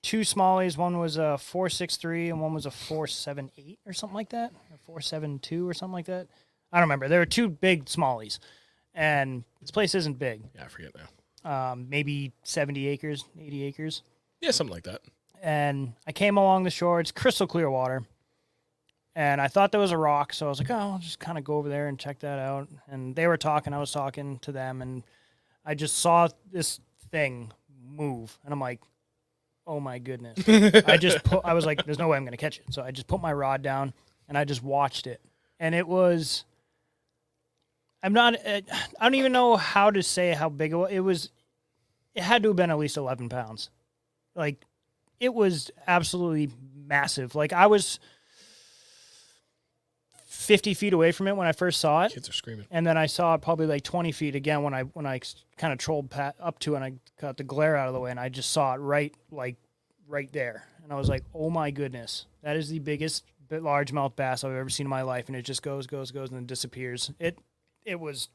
2 smallies. One was a 4.63 and one was a 4.78 or something like that, or 4.72 or something like that. I don't remember. There were 2 big smallies, and this place isn't big. Yeah, I forget now. Maybe 70 acres, 80 acres. Yeah, something like that. And I came along the shore. It's crystal clear water. And I thought there was a rock, so I was like, oh, I'll just kind of go over there and check that out. And they were talking. I was talking to them, and I just saw this thing move. And I'm like, oh, my goodness. I was like, there's no way I'm going to catch it. So I just put my rod down, and I just watched it. And it was, I don't even know how to say how big it was. It had to have been at least 11 pounds. Like, it was absolutely massive. Like, I was 50 feet away from it when I first saw it. Kids are screaming. And then I saw it probably like 20 feet again when I kind of trolled up to it and I got the glare out of the way and I just saw it right there. And I was like, oh my goodness, that is the biggest bit largemouth bass I've ever seen in my life, and it just goes, and then disappears. It was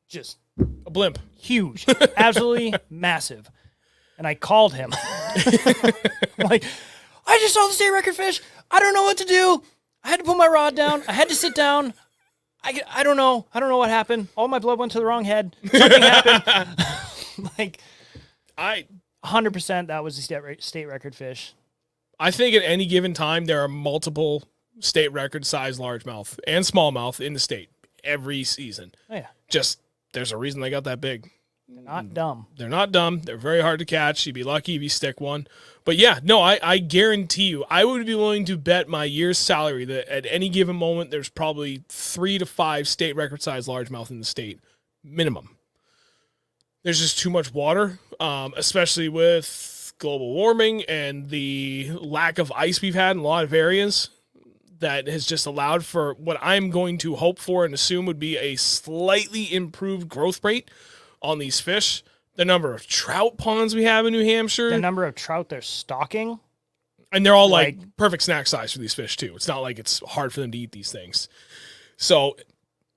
just A blimp. huge, absolutely massive. And I called him. I'm like, I just saw the state record fish. I don't know what to do. I had to put my rod down. I had to sit down. I don't know. I don't know what happened. All my blood went to the wrong head. Something happened. Like, 100% that was the state record fish. I think at any given time there are multiple state record size largemouth and smallmouth in the state every season. Oh, yeah. Just there's a reason they got that big. They're not dumb. They're not dumb. They're very hard to catch. You'd be lucky if you stick one. But yeah, no, I guarantee you, I would be willing to bet my year's salary that at any given moment, there's probably 3 to 5 state record size largemouth in the state, minimum. There's just too much water, especially with global warming and the lack of ice we've had in a lot of areas that has just allowed for what I'm going to hope for and assume would be a slightly improved growth rate on these fish. The number of trout ponds we have in New Hampshire. The number of trout they're stocking. And they're all like perfect snack size for these fish too. It's not like it's hard for them to eat these things. So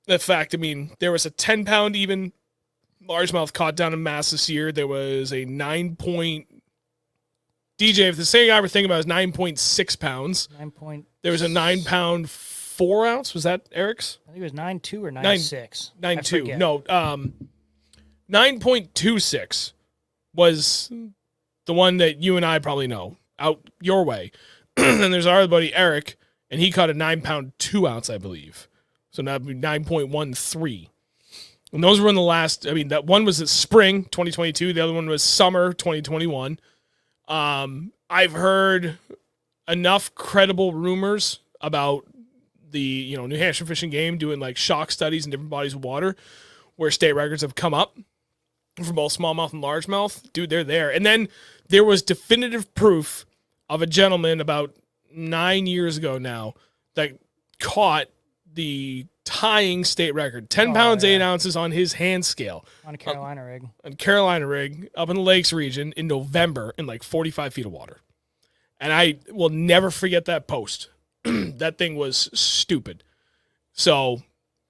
the fact, I mean, there was a 10-pound even largemouth caught down in Mass this year. There was a 9-point DJ, if the same guy we're thinking about is 9.6 pounds. 9 point. There was a 9-pound 4 ounce. Was that Eric's? I think it was 9.2 or 9.6. 9.2. No, 9.26 was the one that you and I probably know out your way. And there's our other buddy Eric, and he caught a 9-pound 2 ounce, I believe. So that would be 9.13. And those were in the last, I mean, that one was at spring 2022. The other one was summer 2021. I've heard enough credible rumors about the, New Hampshire Fish and Game doing like shock studies in different bodies of water where state records have come up for both smallmouth and largemouth. Dude, they're there. And then there was definitive proof of a gentleman about 9 years ago now that caught the tying state record, 10 pounds, 8 ounces on his hand scale. On a Carolina rig. On Carolina rig up in the Lakes region in November in like 45 feet of water. And I will never forget that post. That thing was stupid. So,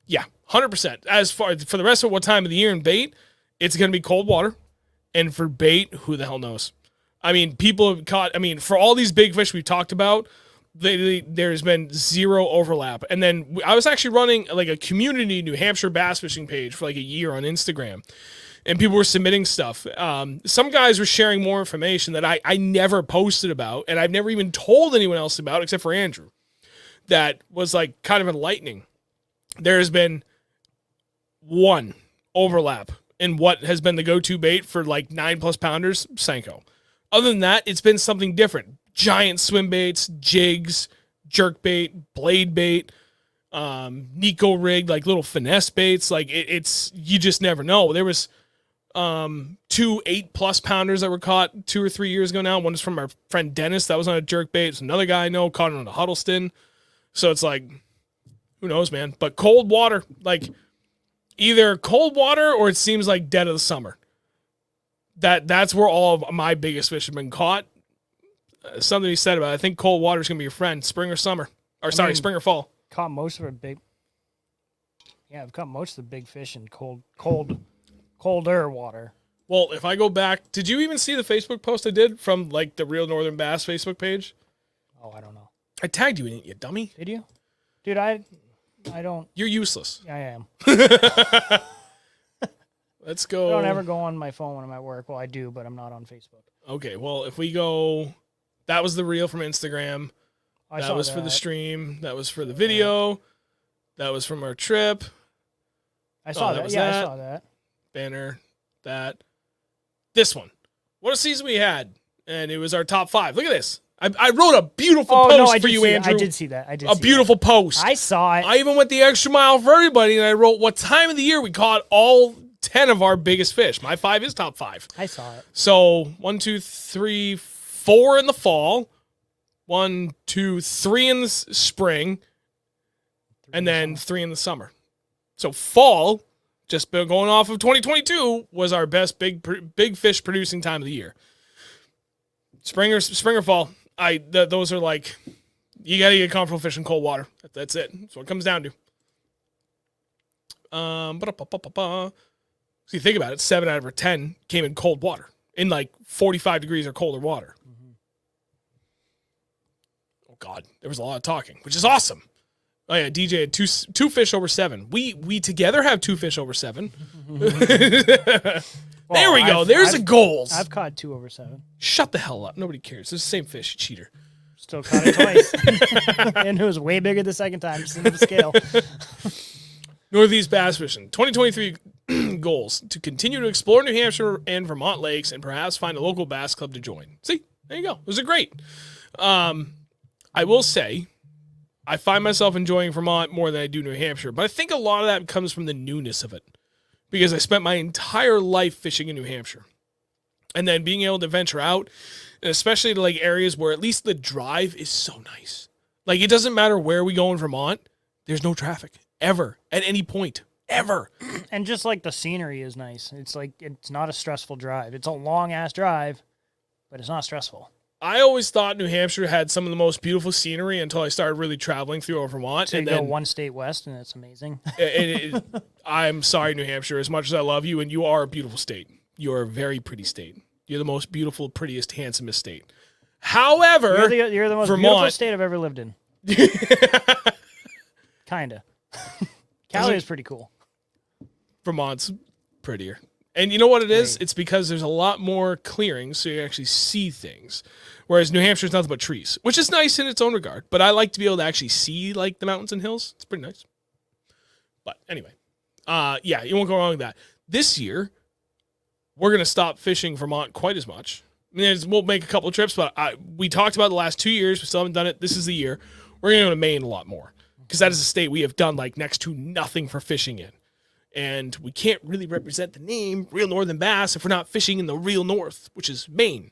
yeah, 100%. As far for the rest of what time of the year in bait, it's going to be cold water. And for bait, who the hell knows? I mean, people have caught, for all these big fish we've talked about, there's been zero overlap. And then I was actually running like a community New Hampshire bass fishing page for like a year on Instagram. And people were submitting stuff. Some guys were sharing more information that I never posted about, and I've never even told anyone else about except for Andrew. That was like kind of enlightening. There has been one overlap in what has been the go-to bait for like 9+ pounders, Senko. Other than that, it's been something different. Giant swim baits, jigs, jerk bait, blade bait, Nico rig, like little finesse baits. Like it's you just never know. There was 2 8+ pounders that were caught 2 or 3 years ago now. One is from our friend Dennis. That was on a jerk bait. There's another guy I know caught it on a Huddleston. So it's like, who knows, man? But cold water, like either cold water or it seems like dead of the summer. That's where all of my biggest fish have been caught. Something he said about it. I think cold water is going to be your friend, spring or summer. Or spring or fall. Caught most of our big... Yeah, I've caught most of the big fish in colder water. Well, if I go back... Did you even see the Facebook post I did from like the Real Northern Bass Facebook page? Oh, I don't know. I tagged you in it, you dummy. Did you? Dude, I don't... You're useless. Yeah, I am. Let's go. I don't ever go on my phone when I'm at work. Well, I do, but I'm not on Facebook. Okay, well, if we go... That was the reel from Instagram. That was for the stream. That was for the video. That was from our trip. I saw that. Yeah, I saw that. Banner. That. This one. What a season we had. And it was our top 5. Look at this. I wrote a beautiful post for you, Andrew. I did see that. A beautiful post. I saw it. I even went the extra mile for everybody, and I wrote what time of the year we caught all 10 of our biggest fish. My 5 is top 5. I saw it. So 1, 2, 3, 4 in the fall, 1, 2, 3 in the spring, and then 3 in the summer. So fall, just going off of 2022, was our best big fish producing time of the year. Spring or fall. Those are like You got to get comfortable fishing cold water. That's it. That's what it comes down to. So you think about it, 7 out of 10 came in cold water, in like 45 degrees or colder water. Mm-hmm. Oh God, there was a lot of talking, which is awesome. Oh yeah, DJ had two fish over 7. We together have 2 fish over 7. There we go. There's a goals. I've caught 2 over 7. Shut the hell up. Nobody cares. It's the same fish, you cheater. Still caught it twice. And it was way bigger the second time, just in the scale. Northeast bass fishing. 2023 goals: to continue to explore New Hampshire and Vermont lakes and perhaps find a local bass club to join. See, there you go. Those are great. I will say, I find myself enjoying Vermont more than I do New Hampshire, but I think a lot of that comes from the newness of it, because I spent my entire life fishing in New Hampshire, and then being able to venture out, and especially to like areas where at least the drive is so nice. Like, it doesn't matter where we go in Vermont, there's no traffic ever at any point ever. And just like the scenery is nice. It's like, it's not a stressful drive. It's a long ass drive, but it's not stressful. I always thought New Hampshire had some of the most beautiful scenery until I started really traveling through Vermont. So and you then go one state west, and it's amazing. I'm sorry, New Hampshire, as much as I love you, and you are a beautiful state. You're a very pretty state. You're the most beautiful, prettiest, handsomest state. However, you're the most Vermont, beautiful state I've ever lived in. Kinda. Cali is pretty cool. Vermont's prettier. And you know what it is? It's because there's a lot more clearing, so you actually see things. Whereas New Hampshire's nothing but trees, which is nice in its own regard. But I like to be able to actually see like the mountains and hills. It's pretty nice. But anyway, yeah, you won't go wrong with that. This year, we're going to stop fishing Vermont quite as much. I mean, we'll make a couple of trips, but we talked about the last 2 years. We still haven't done it. This is the year. We're going to go to Maine a lot more, because that is a state we have done like next to nothing for fishing in. And we can't really represent the name real northern bass if we're not fishing in the real north, which is Maine.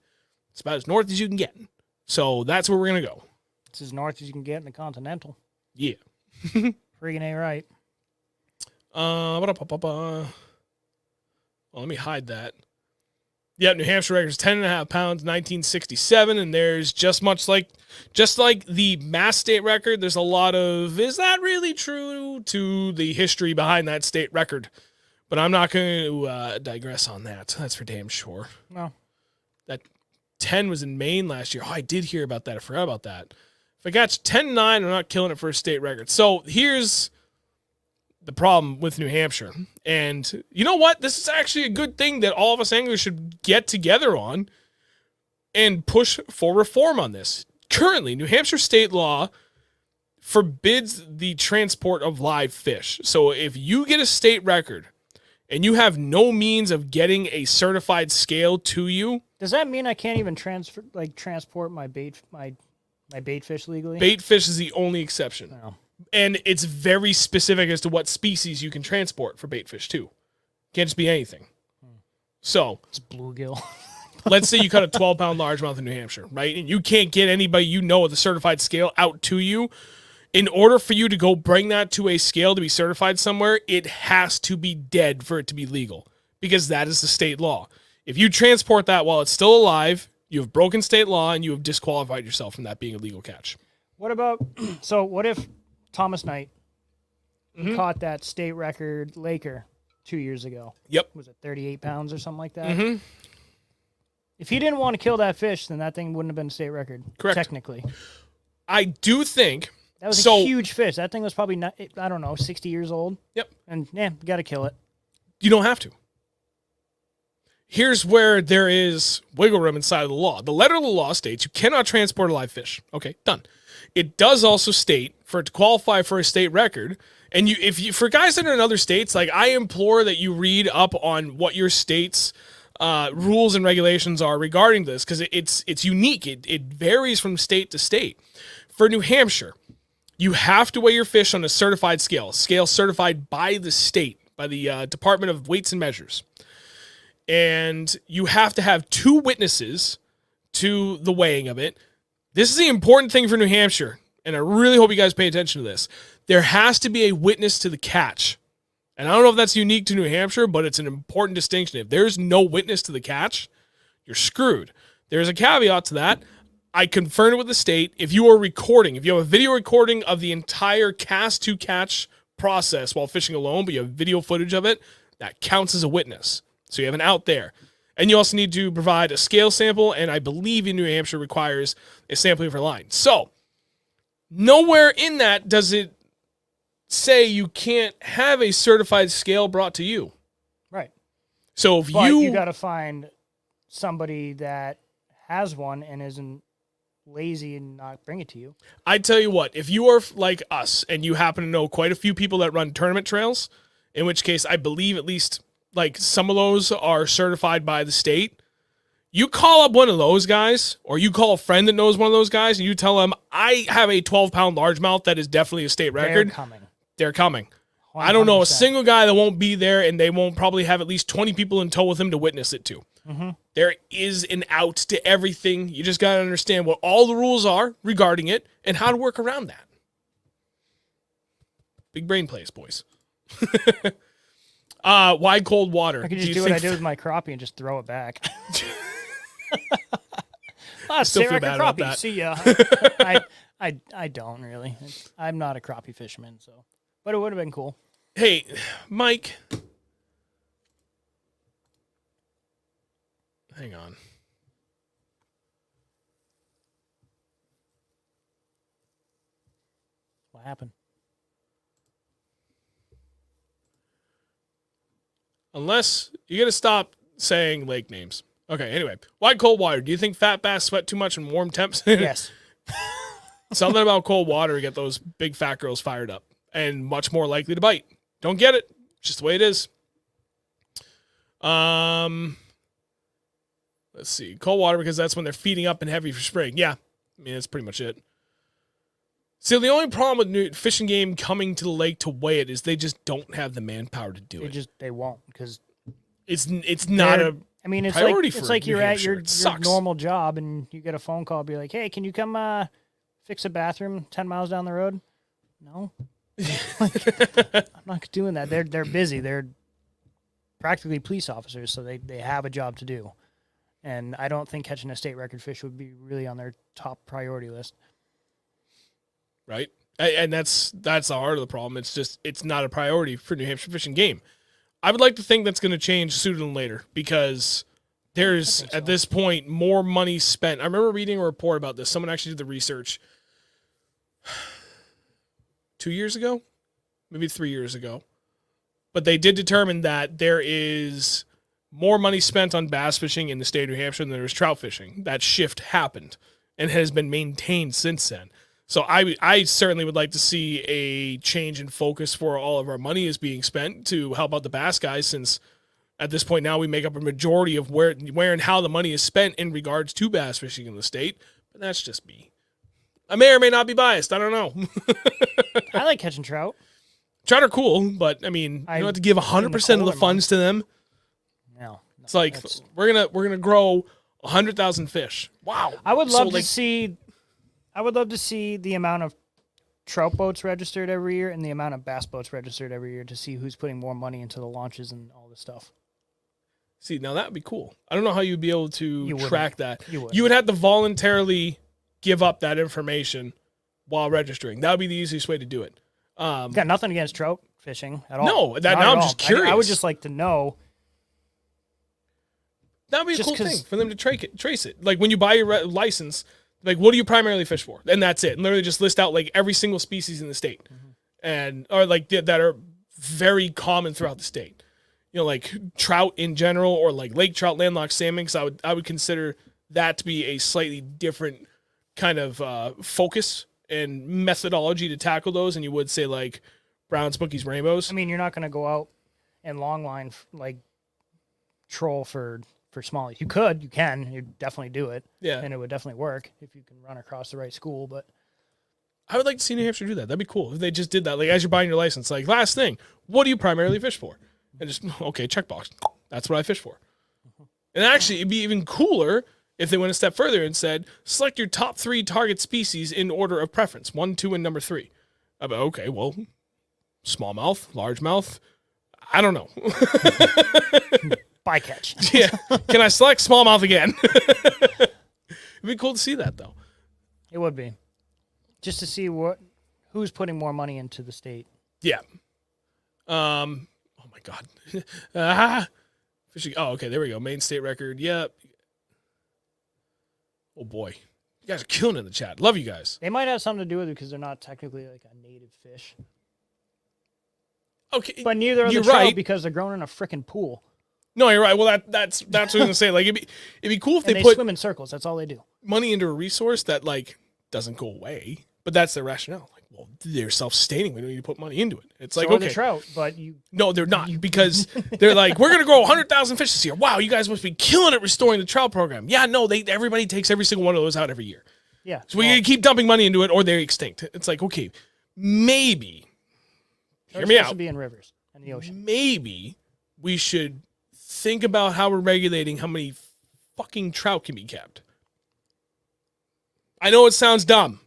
It's about as north as you can get. So that's where we're going to go. It's as north as you can get in the continental. Yeah. Friggin' A right. Well, let me hide that. Yeah, New Hampshire record is 10.5 pounds, 1967, and there's just like the Mass state record, there's a lot of, is that really true to the history behind that state record? But I'm not going to digress on that. That's for damn sure. No. That 10 was in Maine last year. Oh, I did hear about that. I forgot about that. If I catch 10-9, I'm not killing it for a state record. So here's the problem with New Hampshire. And you know what? This is actually a good thing that all of us anglers should get together on and push for reform on this. Currently, New Hampshire state law forbids the transport of live fish. So if you get a state record and you have no means of getting a certified scale to you, does that mean I can't even transport my bait fish legally? Bait fish is the only exception. No. And it's very specific as to what species you can transport for bait fish, too. Can't just be anything. So, it's bluegill. Let's say you cut a 12-pound largemouth in New Hampshire, right? And you can't get anybody you know with a certified scale out to you. In order for you to go bring that to a scale to be certified somewhere, it has to be dead for it to be legal, because that is the state law. If you transport that while it's still alive, you have broken state law and you have disqualified yourself from that being a legal catch. What about, so what if Thomas Knight caught that state record Laker 2 years ago? Yep. Was it 38 pounds or something like that? Mm-hmm. If he didn't want to kill that fish, then that thing wouldn't have been a state record. Correct. Technically. I do think... That was a huge fish. That thing was probably, not, I don't know, 60 years old. Yep. And, yeah, you got to kill it. You don't have to. Here's where there is wiggle room inside of the law. The letter of the law states you cannot transport a live fish. Okay, done. It does also state, for it to qualify for a state record, and for guys that are in other states, like, I implore that you read up on what your state's rules and regulations are regarding this, because it's unique. It varies from state to state. For New Hampshire, you have to weigh your fish on a certified scale certified by the state, by the Department of Weights and Measures. And you have to have 2 witnesses to the weighing of it. This is the important thing for New Hampshire, and I really hope you guys pay attention to this. There has to be a witness to the catch. And I don't know if that's unique to New Hampshire, but it's an important distinction. If there's no witness to the catch, you're screwed. There's a caveat to that. I confirmed it with the state. If you are recording, if you have a video recording of the entire cast to catch process while fishing alone, but you have video footage of it, that counts as a witness. So you have an out there. And you also need to provide a scale sample, and I believe in New Hampshire requires a sampling of your line. So nowhere in that does it say you can't have a certified scale brought to you. Right. So if But you got to find somebody that has one and isn't lazy and not bring it to you. I tell you what, if you are like us and you happen to know quite a few people that run tournament trails, in which case I believe at least like some of those are certified by the state, you call up one of those guys, or you call a friend that knows one of those guys, and you tell them, I have a 12-pound largemouth that is definitely a state record. They're coming. 100%. I don't know a single guy that won't be there, and they won't probably have at least 20 people in tow with him to witness it too. Mm-hmm. There is an out to everything. You just got to understand what all the rules are regarding it and how to work around that. Big brain plays, boys. Why cold water? I could just do what I did with my crappie and just throw it back. Still feel bad about that. See ya. I don't really. I'm not a crappie fisherman, so. But it would have been cool. Hey, Mike. Hang on. What happened? Unless you got to stop saying lake names. Okay, anyway. Why cold water? Do you think fat bass sweat too much in warm temps? Yes. Something about cold water to get those big fat girls fired up and much more likely to bite. Don't get it. Just the way it is. Let's see. Cold water because that's when they're feeding up and heavy for spring. Yeah. I mean, that's pretty much it. So the only problem with new fishing game coming to the lake to weigh it is they just don't have the manpower to do it. They won't because it's not a I mean, it's priority like for it's like New you're Hampshire. at your normal job and you get a phone call, be like, "Hey, can you come fix a bathroom 10 miles down the road?" No, I'm not doing that. They're busy. They're practically police officers, so they have a job to do. And I don't think catching a state record fish would be really on their top priority list. Right, and that's the heart of the problem. It's not a priority for New Hampshire fishing game. I would like to think that's going to change sooner than later because there's, at this point, more money spent. I remember reading a report about this. Someone actually did the research 2 years ago, maybe 3 years ago. But they did determine that there is more money spent on bass fishing in the state of New Hampshire than there is trout fishing. That shift happened and has been maintained since then. So I certainly would like to see a change in focus for all of our money is being spent to help out the bass guys, since at this point now we make up a majority of where and how the money is spent in regards to bass fishing in the state. But that's just me. I may or may not be biased. I don't know. I like catching trout. Trout are cool, but I mean, you don't have to give 100% of the funds to them. No, it's like we're gonna grow 100,000 fish. Wow. I would love to see. I would love to see the amount of trout boats registered every year and the amount of bass boats registered every year to see who's putting more money into the launches and all this stuff. See, now that would be cool. I don't know how you'd be able to track that. You would have to voluntarily give up that information while registering. That would be the easiest way to do it. Got nothing against trout fishing at all. No, now I'm just curious. I would just like to know. That would be a cool thing for them to trace it. Like when you buy your license, like, what do you primarily fish for? And that's it. And literally just list out, like, every single species in the state. Mm-hmm. Or, like, that are very common throughout the state. You know, like, trout in general or, like, lake trout, landlocked salmon. Because I would consider that to be a slightly different kind of focus and methodology to tackle those. And you would say, like, brown, spookies, rainbows. I mean, you're not going to go out and long line, like, troll for smallies. You can. You'd definitely do it. Yeah. And it would definitely work if you can run across the right school. But I would like to see New Hampshire do that. That'd be cool if they just did that. Like, as you're buying your license, like, last thing, what do you primarily fish for? And just, okay, checkbox. That's what I fish for. And actually, it'd be even cooler if they went a step further and said, select your top 3 target species in order of preference, 1, 2, and number 3. I'd be, okay, well, smallmouth, largemouth, I don't know. Bycatch. Yeah. Can I select smallmouth again? It'd be cool to see that, though. It would be. Just to see who's putting more money into the state. Yeah. Oh my God. Fishing. Oh, okay. There we go. Main state record. Yep. Oh boy, you guys are killing in the chat. Love you guys. They might have something to do with it because they're not technically like a native fish. Okay, But neither are the you're trout right. because they're grown in a freaking pool. No, you're right. Well, that's what I was gonna say. Like it'd be cool if And they they put swim in circles. That's all they do. money into a resource that like doesn't go away. But that's their rationale. Like, well, they're self-sustaining. We don't need to put money into it. It's like So are okay, the trout, but you no, they're not because they're like we're gonna grow 100,000 fish this year. Wow, you guys must be killing it restoring the trout program. Yeah, no, everybody takes every single one of those out every year. yeah. So we gotta keep dumping money into it, or they're extinct. It's like okay, maybe. Hear me supposed out. to be in rivers and the ocean. Maybe we should think about how we're regulating how many fucking trout can be kept. I know it sounds dumb.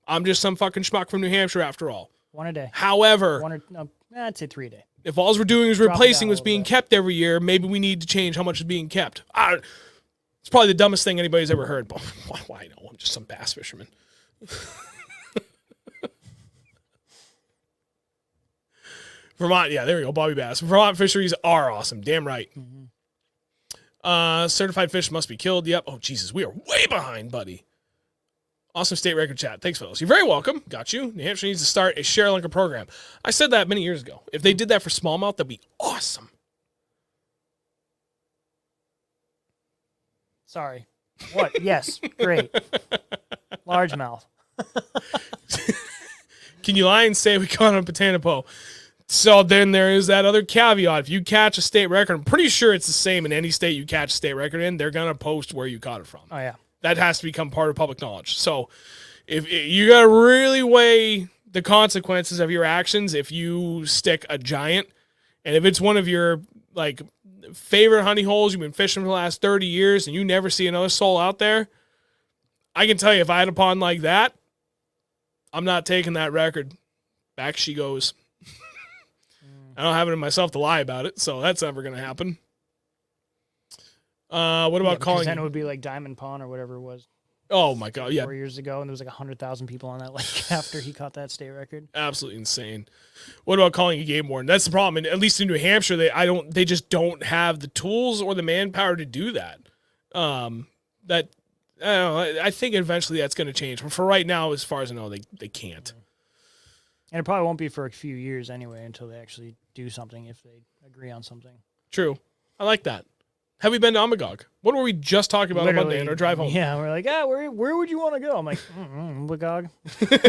I'm just some fucking schmuck from New Hampshire after all. One a day. However, I'd say 3 a day. if all we're doing is Drop it replacing down a what's little being bit. kept every year, maybe we need to change how much is being kept. It's probably the dumbest thing anybody's ever heard. But why I know? I'm just some bass fisherman. Vermont, yeah, there we go. Bobby Bass. Vermont fisheries are awesome. Damn right. Certified fish must be killed. Yep. Oh, Jesus. We are way behind, buddy. Awesome state record chat. Thanks, fellas. You're very welcome. Got you. New Hampshire needs to start a share linker program. I said that many years ago. If they did that for smallmouth, that'd be awesome. Sorry. What? Yes. Great. Largemouth. Can you lie and say we caught on Botanipo? So then there is that other caveat. If you catch a state record, I'm pretty sure it's the same in any state you catch a state record in. They're going to post where you caught it from. Oh, yeah. That has to become part of public knowledge. So if you got to really weigh the consequences of your actions if you stick a giant, and if it's one of your like favorite honey holes you've been fishing for the last 30 years and you never see another soul out there, I can tell you if I had a pond like that, I'm not taking that record. Back she goes. I don't have it in myself to lie about it, so that's never going to happen. What about calling? Then it would be like Diamond Pond or whatever it was. Oh my God! Yeah, 4 years ago, and there was like 100,000 people on that lake after he caught that state record. absolutely insane. What about calling a game warden? That's the problem. And at least in New Hampshire, they just don't have the tools or the manpower to do that. I don't know, I think eventually that's going to change. But for right now, as far as I know, they can't. And it probably won't be for a few years anyway until they actually do something if they agree on something. True. I like that. Have we been to Amagog? What were we just talking about on Monday on our drive home? Yeah, we're like, where would you want to go? I'm like, Amagog.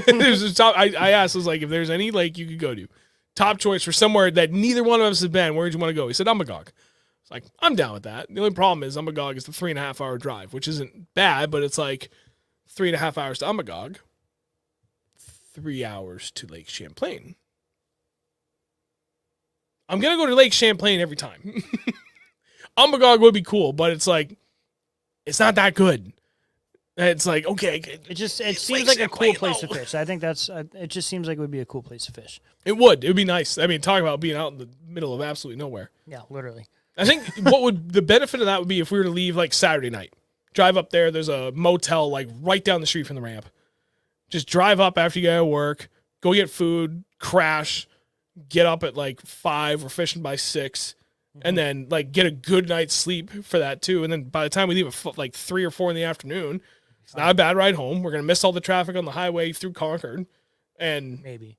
There's a top, I asked, I was like, if there's any lake you could go to, top choice for somewhere that neither one of us have been, where would you want to go? He said Amagog. It's like, I'm down with that. The only problem is Amagog is the 3.5 hour drive, which isn't bad, but it's like 3.5 hours to Amagog, 3 hours to Lake Champlain. I'm going to go to Lake Champlain every time. Amagog would be cool, but it's like, it's not that good. It's like, okay. It seems like a cool place to fish. I think it just seems like it would be a cool place to fish. It would. It would be nice. I mean, talk about being out in the middle of absolutely nowhere. Yeah, literally. I think the benefit of that would be if we were to leave like Saturday night, drive up there. There's a motel like right down the street from the ramp. Just drive up after you get out of work, go get food, crash, get up at like 5. We're fishing by 6. And then like get a good night's sleep for that too. And then by the time we leave at like 3 or 4 in the afternoon, it's not a bad ride home. We're gonna miss all the traffic on the highway through Concord, and Maybe.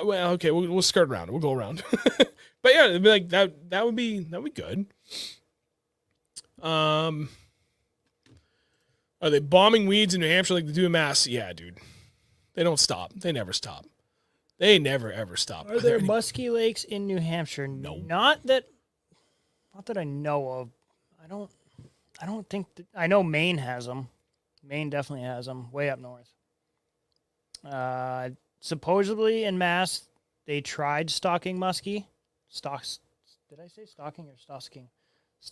well, okay, we'll skirt around. We'll go around. But yeah, it'd be like that. That would be good. Are they bombing weeds in New Hampshire like they do in Mass? Yeah, dude. They don't stop. They never stop. They never ever stop. Are there musky lakes in New Hampshire? No. Not that I know of. I don't think I know Maine has them. Maine definitely has them way up north. Supposedly in Mass, they tried stocking muskie. Did I say stalking or stalking?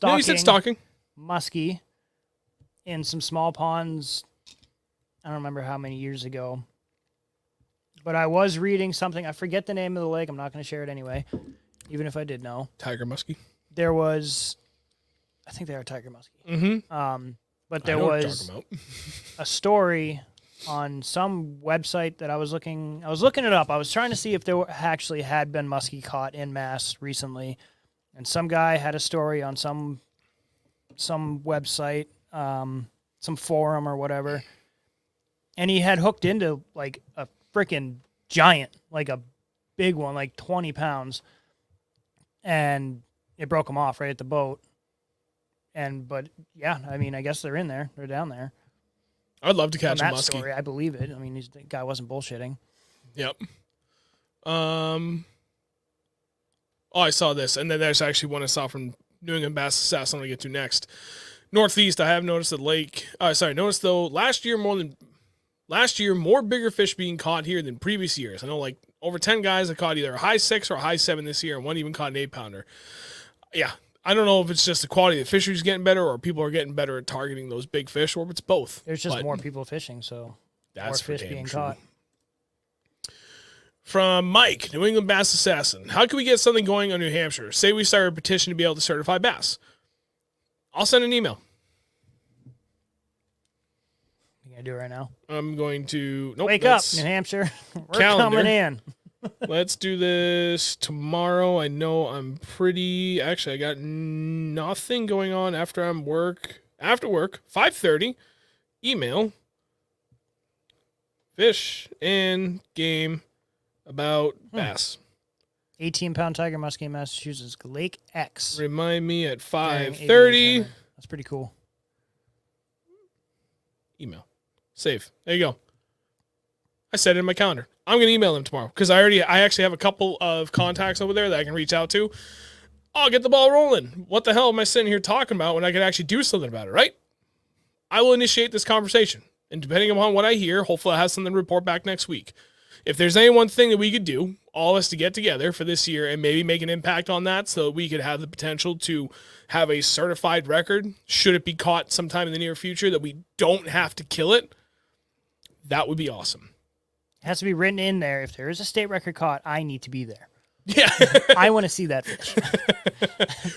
No, you said stalking. Muskie in some small ponds. I don't remember how many years ago. But I was reading something. I forget the name of the lake. I'm not going to share it anyway, even if I did know. Tiger muskie. There was, I think they are tiger muskie. Mm-hmm. But I there know what you're was talking about. a story on some website that I was looking it up. I was trying to see if there actually had been muskie caught in mass recently, and some guy had a story on some website, some forum or whatever, and he had hooked into like a freaking giant, like a big one, like 20 pounds, and it broke him off right at the boat. But yeah, I mean, I guess they're in there, they're down there. I'd love to catch a From that muskie. story, I believe it. I mean, the guy wasn't bullshitting. Yep. Oh, I saw this, and then there's actually one I saw from New England Bass Assassin I'm gonna get to next. Northeast, I have noticed that noticed though last year more bigger fish being caught here than previous years. I know like over 10 guys that caught either a high 6 or a high 7 this year, and one even caught an 8-pounder. Yeah. I don't know if it's just the quality of the fisheries getting better or people are getting better at targeting those big fish, or if it's both. There's just more people fishing, so that's more fish being caught. From Mike, New England Bass Assassin. How can we get something going on New Hampshire? Say we start a petition to be able to certify bass. I'll send an email. You gonna do it right now? I'm going to... Nope, Wake up, New Hampshire. We're calendar. coming in. Let's do this tomorrow. I know I'm pretty... Actually, I got nothing going on after work. After work, 5:30. Email. Fish and game about bass. 18-pound tiger muskie in Massachusetts, Lake X. Remind me at During 5:30. 88 tournament. That's pretty cool. Email. Save. There you go. I set it in my calendar. I'm going to email them tomorrow because I actually have a couple of contacts over there that I can reach out to. I'll get the ball rolling. What the hell am I sitting here talking about when I could actually do something about it, right? I will initiate this conversation. And depending upon what I hear, hopefully I have something to report back next week. If there's any one thing that we could do, all of us to get together for this year and maybe make an impact on that so that we could have the potential to have a certified record, should it be caught sometime in the near future, that we don't have to kill it, that would be awesome. It has to be written in there. If there is a state record caught, I need to be there. Yeah. I want to see that fish.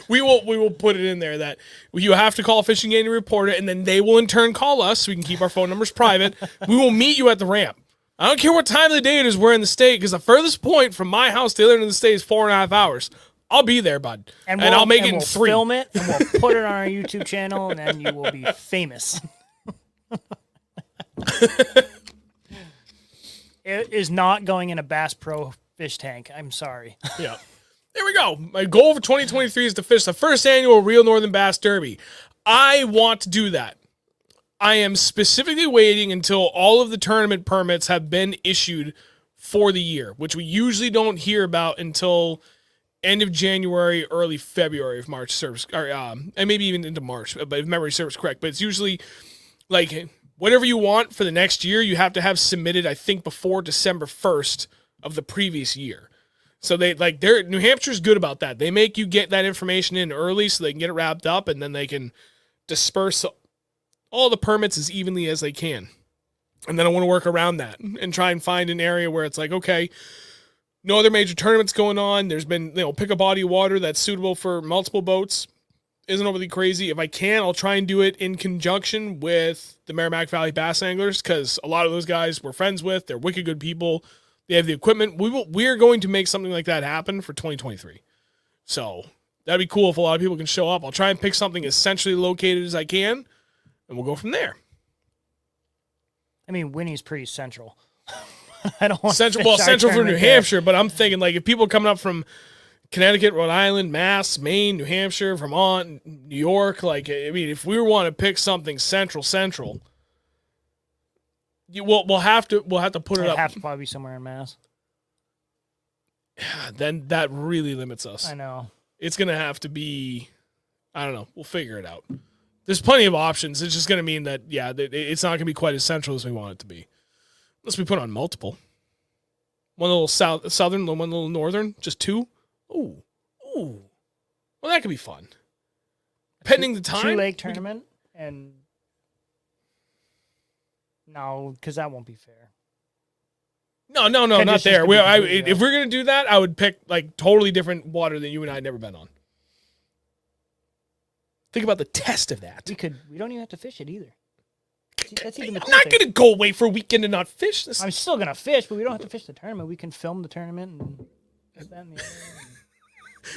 We will put it in there that you have to call a fishing game to report it, and then they will in turn call us so we can keep our phone numbers private. We will meet you at the ramp. I don't care what time of the day it is we're in the state, because the furthest point from my house to the other end of the state is 4.5 hours. I'll be there, bud. And I'll make it in 3. We'll film it, and we'll put it on our YouTube channel, and then you will be famous. It is not going in a Bass Pro fish tank. I'm sorry. Yeah. There we go. My goal for 2023 is to fish the first annual Real Northern Bass Derby. I want to do that. I am specifically waiting until all of the tournament permits have been issued for the year, which we usually don't hear about until end of January, early February if March serves, or and maybe even into March, but if memory serves correct. But it's usually like whatever you want for the next year, you have to have submitted, I think, before December 1st of the previous year. So New Hampshire's good about that. They make you get that information in early so they can get it wrapped up, and then they can disperse all the permits as evenly as they can. And then I want to work around that and try and find an area where it's like, okay, no other major tournaments going on. There's been, pick a body of water that's suitable for multiple boats. Isn't overly crazy. If I can, I'll try and do it in conjunction with the Merrimack Valley Bass Anglers, because a lot of those guys we're friends with. They're wicked good people. They have the equipment. We're going to make something like that happen for 2023. So that'd be cool if a lot of people can show up. I'll try and pick something as centrally located as I can, and we'll go from there. I mean, Winnie's pretty central. I don't want central for New Hampshire, but I'm thinking like if people coming up from Connecticut, Rhode Island, Mass, Maine, New Hampshire, Vermont, New York, if we want to pick something central, we'll have to put it up. Have to probably be somewhere in Mass. Then that really limits us. I know. It's gonna have to be. I don't know. We'll figure it out. There's plenty of options. It's just gonna mean that it's not gonna be quite as central as we want it to be. Unless we put on multiple. One little southern, one little northern, just 2. Ooh. Well, that could be fun. Pending the time. 2-lake tournament and. No, because that won't be fair. No, not there. If we're going to do that, I would pick totally different water than you and I had never been on. Think about the test of that. We don't even have to fish it either. See, that's even the I'm cool not thing. going to go away for a weekend and not fish this. I'm still gonna fish, but we don't have to fish the tournament. We can film the tournament and this, that, and the other.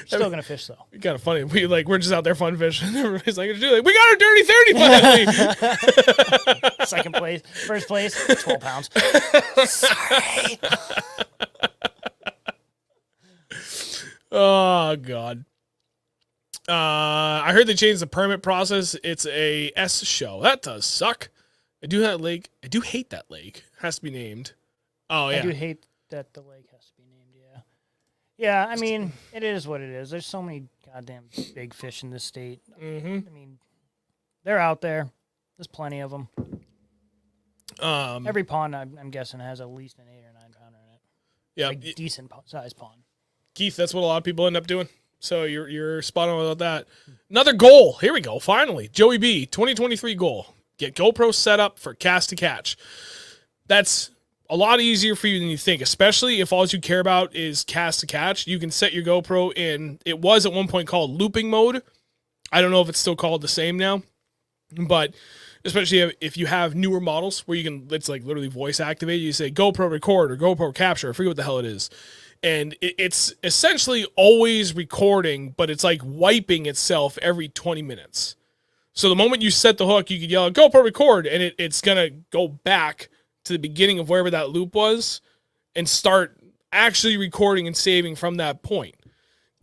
Still gonna fish though. Kind of funny. We're just out there fun fishing. And everybody's like, we got our dirty 30 finally. Second place, first place, 12 pounds. Sorry. Oh God. I heard they changed the permit process. It's a S show. That does suck. I do hate that lake. Has to be named. Oh yeah. I do hate that the lake has to be named. Yeah. Yeah. I mean, it is what it is. There's so many goddamn big fish in this state. Mm-hmm. I mean, they're out there. There's plenty of them. Every pond, I'm guessing, has at least an 8 or 9 pounder in it. Yeah. Like decent sized pond. Keith, that's what a lot of people end up doing. So you're spot on about that. Another goal. Here we go. Finally, Joey B, 2023 goal. Get GoPro set up for cast to catch. That's a lot easier for you than you think, especially if all you care about is cast to catch. You can set your GoPro in, it was at one point called looping mode. I don't know if it's still called the same now, but especially if you have newer models where you can, it's like literally voice activated. You say GoPro record or GoPro capture. I forget what the hell it is. And it's essentially always recording, but it's like wiping itself every 20 minutes. So the moment you set the hook, you can yell, GoPro record, and it's going to go back to the beginning of wherever that loop was and start actually recording and saving from that point.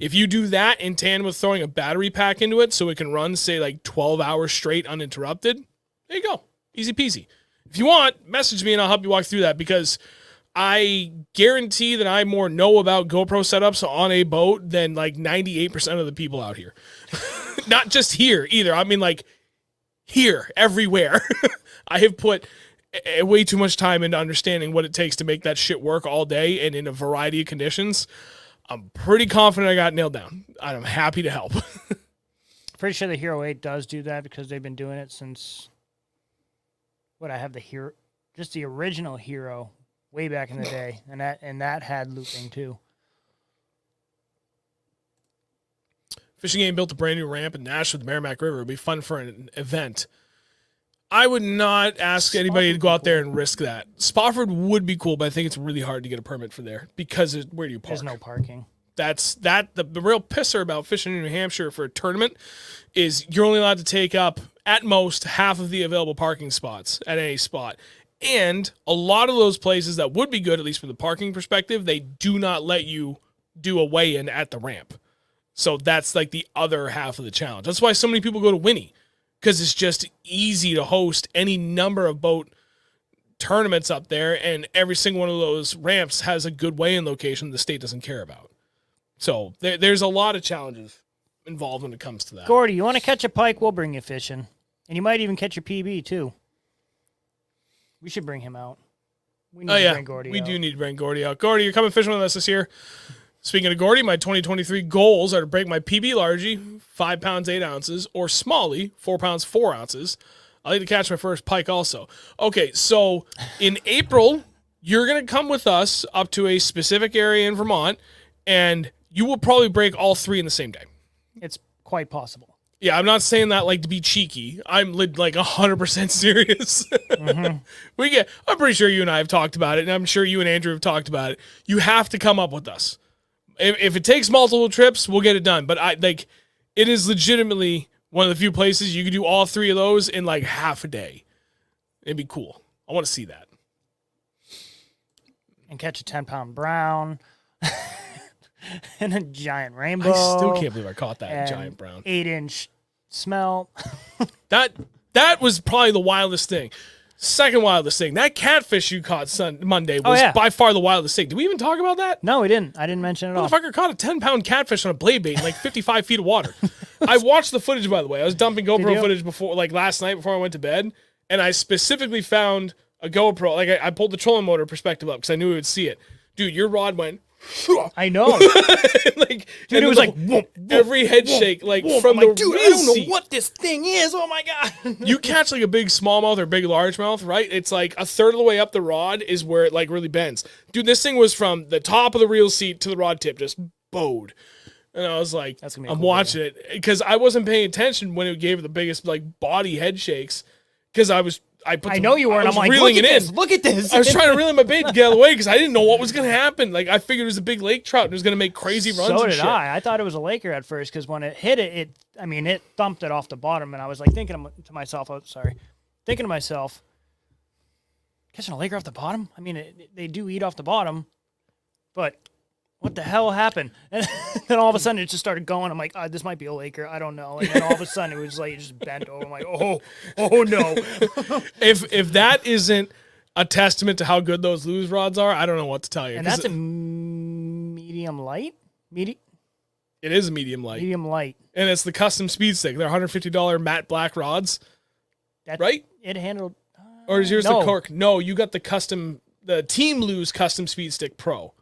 If you do that in tandem with throwing a battery pack into it so it can run, say, like 12 hours straight uninterrupted, there you go. Easy peasy. If you want, message me and I'll help you walk through that, because I guarantee that I more know about GoPro setups on a boat than like 98% of the people out here. Not just here either. I mean, like here, everywhere. I have put way too much time into understanding what it takes to make that shit work all day and in a variety of conditions. I'm pretty confident I got nailed down. I'm happy to help. Pretty sure the Hero 8 does do that because they've been doing it since, I have the Hero, just the original Hero way back in the day, and that had looping too. Fishing Game built a brand new ramp in Nashville, the Merrimack River. It would be fun for an event. I would not ask anybody to go out there and risk that. Spofford would be cool, but I think it's really hard to get a permit for there because where do you park? There's no parking. The real pisser about fishing in New Hampshire for a tournament is you're only allowed to take up at most half of the available parking spots at any spot. And a lot of those places that would be good, at least from the parking perspective, they do not let you do a weigh-in at the ramp. So that's like the other half of the challenge. That's why so many people go to Winnie, because it's just easy to host any number of boat tournaments up there, and every single one of those ramps has a good weigh-in location the state doesn't care about. So there's a lot of challenges involved when it comes to that. Gordy, you want to catch a pike? We'll bring you fishing. And you might even catch your PB, too. We should bring him out. We need to bring Gordy out. We do need to bring Gordy out. Gordy, you're coming fishing with us this year. Speaking of Gordy, my 2023 goals are to break my PB largie, 5 pounds, 8 ounces, or smallie, 4 pounds, 4 ounces. I'd like to catch my first pike also. Okay, so in April, you're going to come with us up to a specific area in Vermont, and you will probably break all 3 in the same day. It's quite possible. Yeah, I'm not saying that like to be cheeky. I'm like 100% serious. Mm-hmm. I'm pretty sure you and I have talked about it, and I'm sure you and Andrew have talked about it. You have to come up with us. If it takes multiple trips, we'll get it done. But it is legitimately one of the few places you can do all 3 of those in like half a day. It'd be cool. I want to see that. And catch a 10-pound brown. And a giant rainbow. I still can't believe I caught that giant brown. 8-inch smelt. That was probably the wildest thing. Second wildest thing. That catfish you caught Monday was by far the wildest thing. Did we even talk about that? No, we didn't. I didn't mention it at all. Motherfucker caught a 10-pound catfish on a blade bait in like 55 feet of water. I watched the footage, by the way. I was dumping GoPro footage before, like last night before I went to bed, and I specifically found a GoPro. Like I pulled the trolling motor perspective up because I knew we would see it. Dude, your rod went. I know. Dude, it was like every head shake, like from the dude, reel I don't know seat. what this thing is. Oh my god! You catch like a big smallmouth or big largemouth, right? It's like a third of the way up the rod is where it like really bends. Dude, this thing was from the top of the reel seat to the rod tip, just bowed. And I was like, That's gonna be a I'm cool watching it because I wasn't paying attention when it gave the biggest like body head shakes because I know you were, and was I'm like, reeling look it at in. this, look at this. I was trying to reel in my bait to get out of the way because I didn't know what was going to happen. Like, I figured it was a big lake trout and it was going to make crazy runs So and did shit. I. I thought it was a Laker at first because when it hit it, it thumped it off the bottom, and I was like thinking to myself, catching a Laker off the bottom? I mean, they do eat off the bottom, but what the hell happened? And then all of a sudden it just started going. I'm like, this might be a Laker. I don't know. And then all of a sudden it was like, it just bent over. I'm like, oh no. If that isn't a testament to how good those lose rods are, I don't know what to tell you. And that's a medium light? It is a medium light. Medium light. And it's the custom speed stick. They're $150 matte black rods, right? It handled... Or is yours no. the cork? No, you got the Team Lose custom speed stick pro.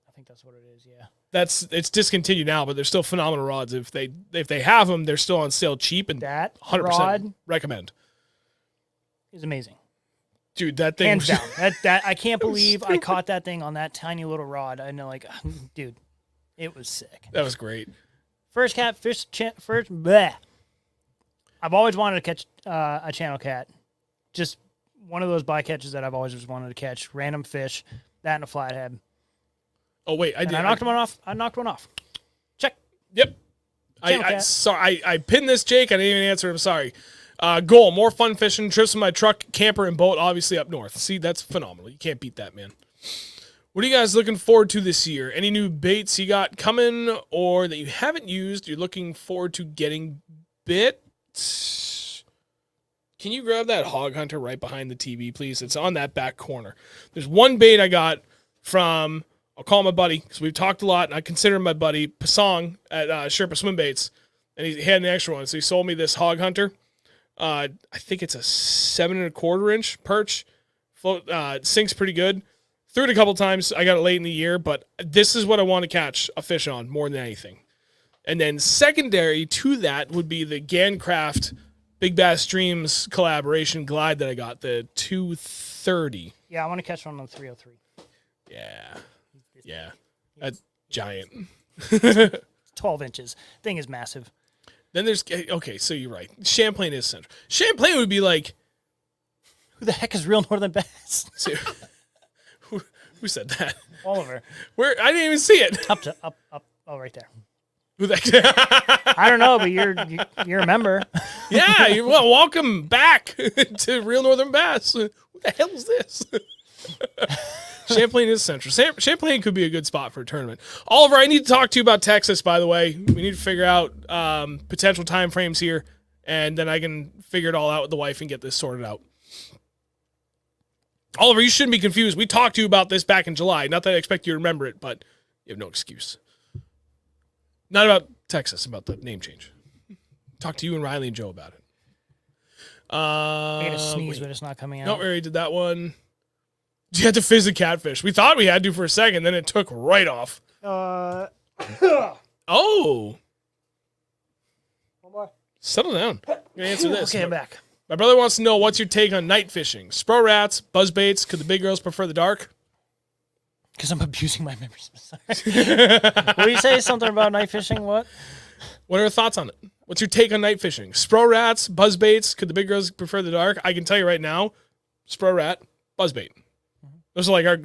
I think that's what it is, yeah. It's discontinued now, but they're still phenomenal rods. If they have them, they're still on sale cheap and That 100% rod recommend. is amazing. Dude, that thing Hands down. That I can't believe I caught that thing on that tiny little rod. I know, like, dude, it was sick. That was great. First catfish, bleh. I've always wanted to catch a channel cat. Just one of those bycatches that I've always just wanted to catch. Random fish, that and a flathead. Oh wait, I did. I knocked one off. I knocked one off. Check. Yep. I pinned this, Jake. I didn't even answer. I'm sorry. Goal: more fun fishing, trips in my truck, camper, and boat. Obviously up north. See, that's phenomenal. You can't beat that, man. What are you guys looking forward to this year? Any new baits you got coming or that you haven't used? You're looking forward to getting bit? Can you grab that hog hunter right behind the TV, please? It's on that back corner. There's one bait I got from, I'll call him my buddy, because we've talked a lot, and I consider him my buddy, Pasong at Sherpa Swim Baits, and he had an extra one, so he sold me this hog hunter. I think it's a 7 1/4 inch perch. Sinks pretty good. Threw it a couple times. I got it late in the year, but this is what I want to catch a fish on more than anything. And then secondary to that would be the Gancraft Big Bass Streams collaboration glide that I got, the 230. Yeah, I want to catch one on the 303. Yeah. That's giant. 12 inches. Thing is massive. Then there's, okay, so you're right. Champlain is central. Champlain would be like, Who the heck is real Northern Bass? who said that? Oliver. Where? I didn't even see it. Up. Oh, right there. Who the I don't know, but you're a member. Yeah, you're welcome back to Real Northern Bass. Who the hell is this? Champlain is central. Champlain could be a good spot for a tournament. Oliver, I need to talk to you about Texas, by the way. We need to figure out potential time frames here, and then I can figure it all out with the wife and get this sorted out. Oliver, you shouldn't be confused. We talked to you about this back in July. Not that I expect you to remember it, but you have no excuse. Not about Texas, about the name change. Talk to you and Riley and Joe about it. I gotta sneeze, but it's not coming out. No, we already did that one. You had to fizz a catfish. We thought we had to for a second, then it took right off. Oh. One more. Settle down. I'm gonna answer this. Okay, I'm back. My brother wants to know, what's your take on night fishing? Spro rats, buzz baits. Could the big girls prefer the dark? Because I'm abusing my memory. Sorry. What do you say? Something about night fishing? What? What are your thoughts on it? What's your take on night fishing? Spro rats, buzz baits. Could the big girls prefer the dark? I can tell you right now, spro rat, buzz bait. Those are like our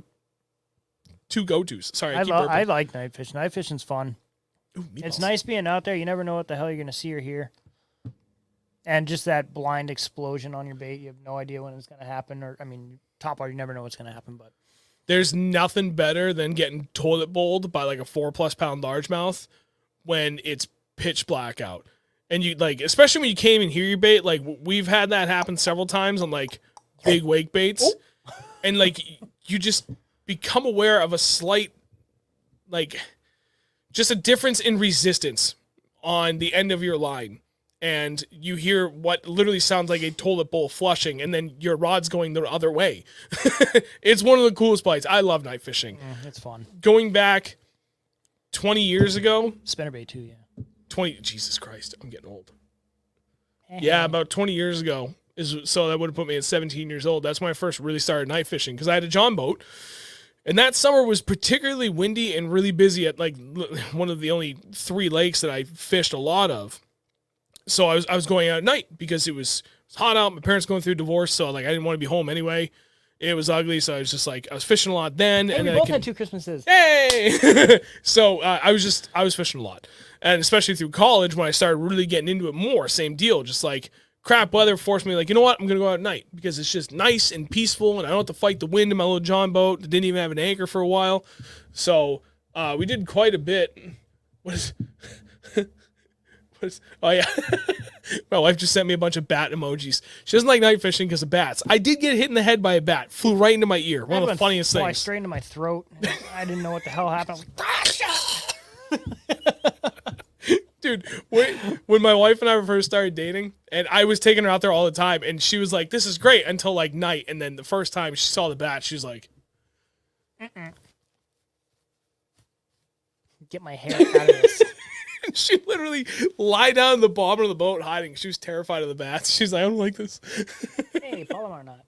two go-tos. Sorry, I like night fishing. Night fishing's fun. Ooh, It's nice being out there. You never know what the hell you're going to see or hear. And just that blind explosion on your bait. You have no idea when it's going to happen. Or, I mean, top water, you never know what's going to happen. But there's nothing better than getting toilet bowled by like a 4+ pound largemouth when it's pitch black out. And you like, especially when you can't even hear your bait. Like we've had that happen several times on like big wake baits. And like you just become aware of a slight, like just a difference in resistance on the end of your line. And you hear what literally sounds like a toilet bowl flushing, and then your rod's going the other way. It's one of the coolest bites. I love night fishing. it's fun. Going back 20 years ago. Spinnerbait too, yeah. 20, Jesus Christ, I'm getting old. Yeah, about 20 years ago. So that would have put me at 17 years old. That's when I first really started night fishing because I had a John boat. And that summer was particularly windy and really busy at like one of the only 3 lakes that I fished a lot of. So I was going out at night because it was hot out. My parents going through a divorce, so like I didn't want to be home anyway. It was ugly, so I was just like I was fishing a lot then. Hey, and we then both had 2 Christmases. Hey! So I was fishing a lot, and especially through college when I started really getting into it more. Same deal, just like crap weather forced me like, you know what, I'm gonna go out at night because it's just nice and peaceful, and I don't have to fight the wind in my little John boat that didn't even have an anchor for a while. So we did quite a bit. What is? Oh yeah, my wife just sent me a bunch of bat emojis. She doesn't like night fishing because of bats. I did get hit in the head by a bat. Flew right into my ear. One of the funniest things. Straight into my throat. I didn't know what the hell happened. I was like, Dude, when my wife and I first started dating, and I was taking her out there all the time, and she was like, "This is great," until like night, and then the first time she saw the bat, she was like, get my hair out of this. she literally lied down in the bottom of the boat hiding. She was terrified of the bats. She's like, I don't like this. Hey, Palomar not.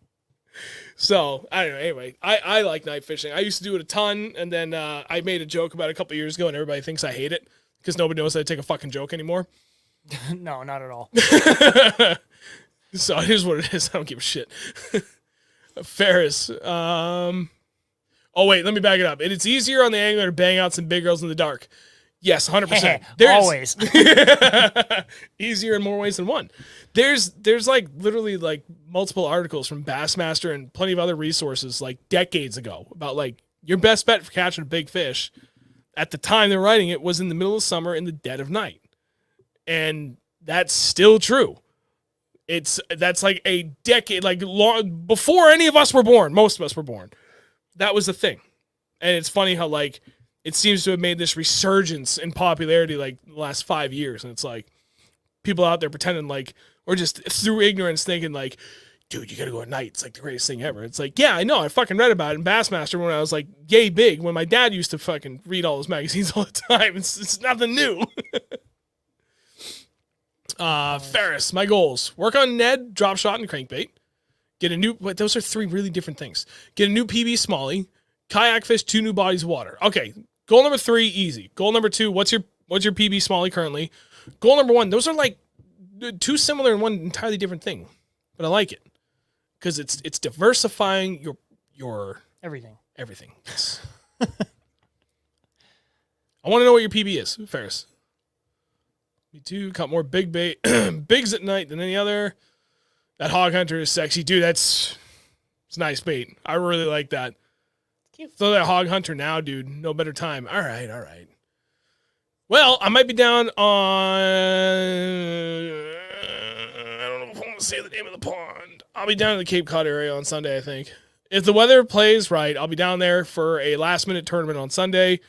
So, I don't know. Anyway, I like night fishing. I used to do it a ton, and then I made a joke about it a couple years ago, and everybody thinks I hate it because nobody knows how to take a fucking joke anymore. No, not at all. So, it is what it is. I don't give a shit. Ferris. Oh, wait. Let me back it up. It's easier on the angler to bang out some big girls in the dark. Yes, 100%. Always. Easier in more ways than one. There's like literally like multiple articles from Bassmaster and plenty of other resources like decades ago about like your best bet for catching a big fish at the time they're writing it was in the middle of summer in the dead of night. And that's still true. That's like a decade, like long before any of us were born, most of us were born. That was the thing. And it's funny how like it seems to have made this resurgence in popularity like the last 5 years. And it's like people out there pretending like, or just through ignorance thinking like, dude, you gotta go at night. It's like the greatest thing ever. It's like, yeah, I know. I fucking read about it in Bassmaster when I was like yay big, when my dad used to fucking read all those magazines all the time. It's nothing new. Ferris, my goals. Work on Ned, drop shot, and crankbait. Get a new, those are 3 really different things. Get a new PB Smallie. Kayak fish 2 new bodies of water. Okay, goal number 3, easy. Goal number 2, what's your PB Smallie currently? Goal number 1, those are like 2 similar and 1 entirely different thing, but I like it because it's diversifying your Everything. Yes. I want to know what your PB is, Ferris. Me too. Caught more big bait, bigs at night than any other. That hog hunter is sexy, dude. It's nice bait. I really like that. Cute. Throw that hog hunter now, dude. No better time. All right. Well, I might be down on. I don't know if I want to say the name of the pond. I'll be down in the Cape Cod area on Sunday, I think. If the weather plays right, I'll be down there for a last-minute tournament on Sunday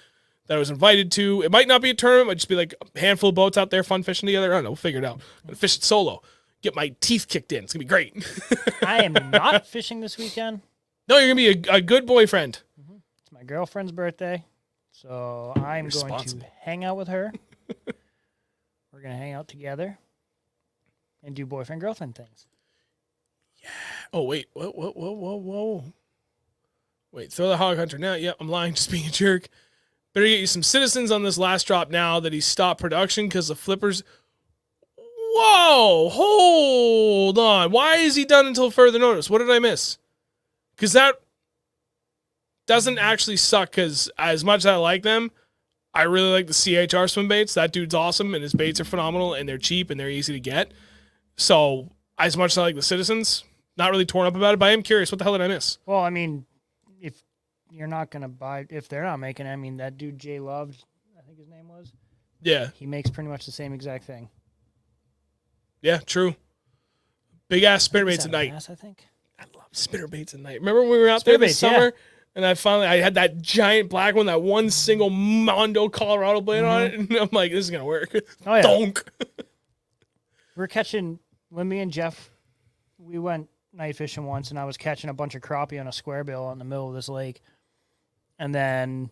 that I was invited to. It might not be a tournament. It might just be like a handful of boats out there fun fishing together. I don't know. We'll figure it out. I'm going to fish it solo. Get my teeth kicked in. It's going to be great. I am not fishing this weekend. No, you're going to be a good boyfriend. It's my girlfriend's birthday, so I'm going to Responsible. hang out with her. We're going to hang out together and do boyfriend-girlfriend things. Oh, wait. Whoa. Wait, throw the hog hunter now. Yep, I'm lying, just being a jerk. Better get you some citizens on this last drop now that he stopped production because the flippers. Whoa, hold on. Why is he done until further notice? What did I miss? Because that doesn't actually suck because as much as I like them, I really like the CHR swim baits. That dude's awesome and his baits are phenomenal and they're cheap and they're easy to get. So as much as I like the citizens, not really torn up about it, but I am curious. What the hell did I miss? Well, I mean, if you're not going to buy, if they're not making it, I mean, that dude Jay Love, I think his name was, Yeah. he makes pretty much the same exact thing. Yeah, true. Big ass spinner Is baits that at a night. bass, I think. I love spinner baits at night. Remember when we were out there this Spinnerbaits, yeah. summer? And I had that giant black one, that one single Mondo Colorado blade on it. And I'm like, this is going to work. Oh, yeah. Donk. We're catching, when me and Jeff, we went night fishing once, and I was catching a bunch of crappie on a square bill in the middle of this lake. And then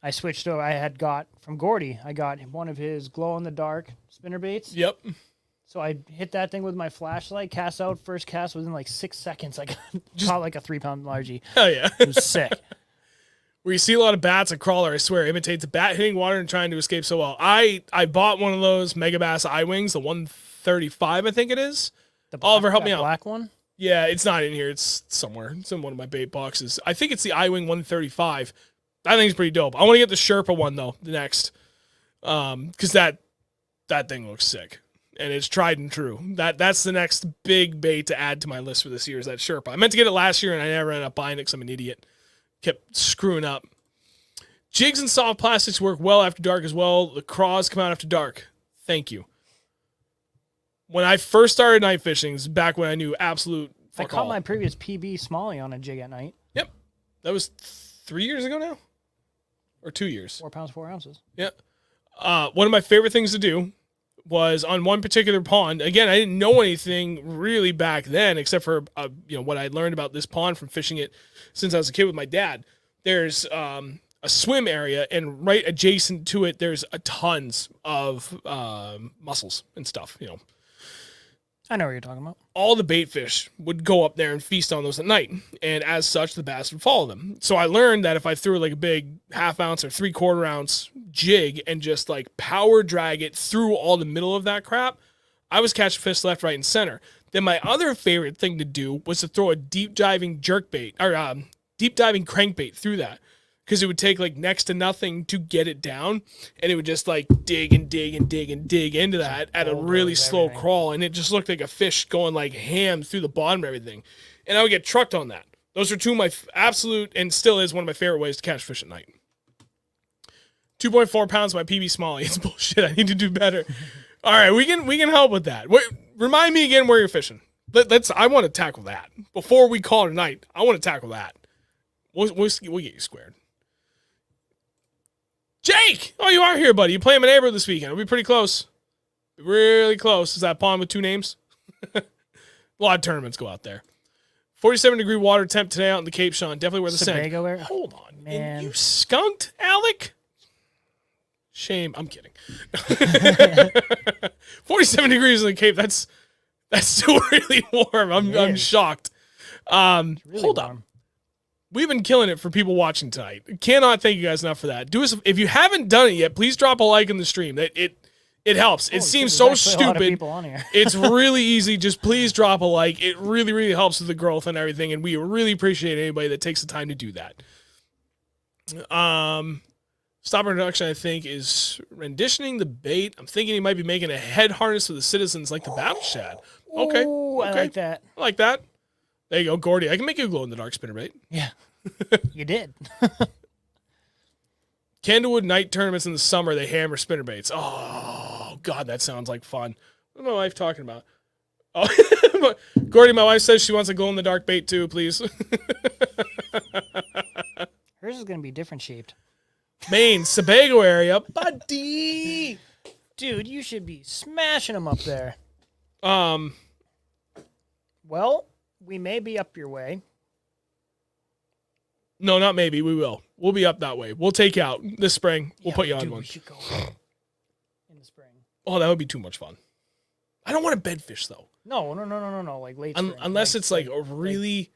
I switched over. I had got, from Gordy, I got one of his glow-in-the-dark spinner baits. Yep. So I hit that thing with my flashlight, cast out, first cast within like 6 seconds. I caught like a 3-pound largie. Hell yeah. It was sick. where you see a lot of bats. A crawler, I swear, imitates a bat hitting water and trying to escape so well. I bought one of those Megabass eye wings, the 135, I think it is. Oliver, help me out. Black one? Yeah, it's not in here. It's somewhere. It's in one of my bait boxes. I think it's the iWing 135. I think it's pretty dope. I want to get the Sherpa one though, the next, because that thing looks sick and it's tried and true. That's the next big bait to add to my list for this year is that Sherpa. I meant to get it last year and I never ended up buying it because I'm an idiot. Kept screwing up. Jigs and soft plastics work well after dark as well. The craws come out after dark. Thank you. When I first started night fishing, this is back when I knew absolute fuck I caught all. my previous PB Smalley on a jig at night. Yep. That was 3 years ago now? Or 2 years? 4 pounds, 4 ounces. Yeah. One of my favorite things to do was on one particular pond. Again, I didn't know anything really back then, except for what I learned about this pond from fishing it since I was a kid with my dad. There's a swim area, and right adjacent to it, there's tons of mussels and stuff. I know what you're talking about. All the bait fish would go up there and feast on those at night. And as such, the bass would follow them. So I learned that if I threw like a big 1/2 ounce or 3/4 ounce jig and just like power drag it through all the middle of that crap, I was catching fish left, right, and center. Then my other favorite thing to do was to throw a deep diving jerkbait or deep diving crankbait through that. Because it would take like next to nothing to get it down, and it would just like dig and dig and dig and dig into that at a really slow crawl, and it just looked like a fish going like ham through the bottom of everything, and I would get trucked on that. Those are two of my absolute, and still is one of my favorite ways to catch fish at night. 2.4 pounds by PB Smalley. It's bullshit. I need to do better. All right, we can help with that. Remind me again where you're fishing. I want to tackle that before we call it a night. I want to tackle that. We'll get you squared. Jake! Oh, you are here, buddy. You playing my neighbor this weekend. It'll be pretty close. Really close. Is that pond with 2 names? A lot of tournaments go out there. 47-degree water temp today out in the Cape, Sean. Definitely worth the sink. Hold on. Man. And you skunked, Alec? Shame. I'm kidding. 47 degrees in the Cape. That's still really warm. I'm shocked. Really hold warm. on. We've been killing it for people watching tonight. Cannot thank you guys enough for that. If you haven't done it yet, please drop a like in the stream. It helps. It seems so stupid. It's really easy. Just please drop a like. It really, really helps with the growth and everything, and we really appreciate anybody that takes the time to do that. Stop introduction, I think, is renditioning the bait. I'm thinking he might be making a head harness for the citizens like the battle shad. Okay. Ooh, I like that. I like that. There you go, Gordy. I can make you a glow-in-the-dark spinnerbait. Yeah. You did. Candlewood night tournaments in the summer, they hammer spinnerbaits. Oh, God, that sounds like fun. What is my wife talking about? Oh, Gordy, my wife says she wants a glow-in-the-dark bait too, please. Hers is going to be different shaped. Maine, Sebago area. Buddy! Dude, you should be smashing them up there. Well, we may be up your way. No, not maybe. We will. We'll be up that way. We'll take you out this spring. We'll put you on one. We should go in the spring. Oh, that would be too much fun. I don't want to bedfish, though. No. Like late spring. Unless it's like a really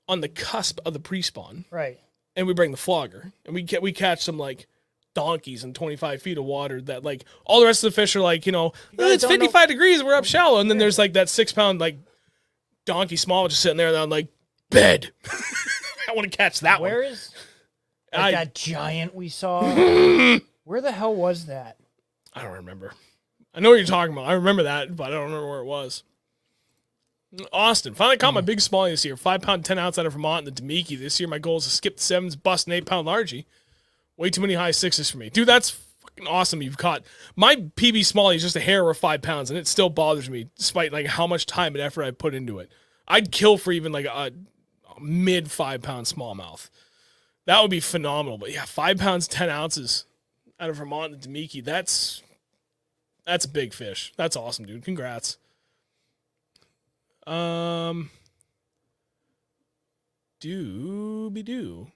on the cusp of the pre-spawn. Right. And we bring the flogger. And we catch some like donkeys in 25 feet of water that like all the rest of the fish are like, it's 55 degrees. We're up shallow. And then there's like that 6-pound like donkey small just sitting there and I'm like, bed. I want to catch that one. Where is that giant we saw? Where the hell was that? I don't remember. I know what you're talking about. I remember that, but I don't remember where it was. Austin. Finally caught my big smallie this year. 5-pound, 10 ounce out of Vermont in the Demiki. This year my goal is to skip the 7s, bust an 8-pound largie. Way too many high 6s for me. Dude, that's fucking awesome you've caught. My PB smallie is just a hair over 5 pounds, and it still bothers me, despite like how much time and effort I put into it. I'd kill for even like a mid 5-pound smallmouth. That would be phenomenal. But yeah, 5 pounds, 10 ounces out of Vermont and Demiki. That's a big fish. That's awesome, dude. Congrats. Dooby-doo.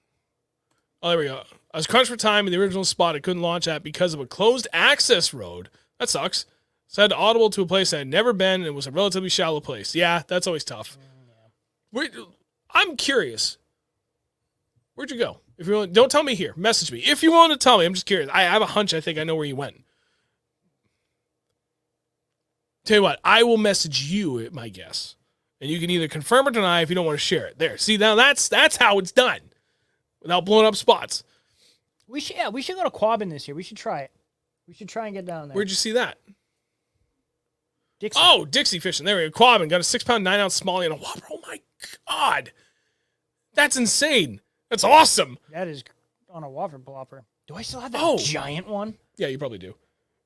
Oh, there we go. I was crunched for time in the original spot I couldn't launch at because of a closed access road. That sucks. So I had to audible to a place I had never been, and it was a relatively shallow place. Yeah, that's always tough. I'm curious. Where'd you go? If you want, don't tell me here. Message me. If you want to tell me, I'm just curious. I have a hunch. I think I know where you went. Tell you what, I will message you my guess. And you can either confirm or deny if you don't want to share it. There. See, now that's how it's done. Without blowing up spots. We should go to Quabbin this year. We should try it. We should try and get down there. Where'd you see that? Dixie. Oh, Dixie fishing. There we go. Quabbin got a 6-pound, 9-ounce smallie and a whopper. Oh my God. That's insane. That's awesome. That is on a whopper blopper. Do I still have that giant one? Yeah, you probably do.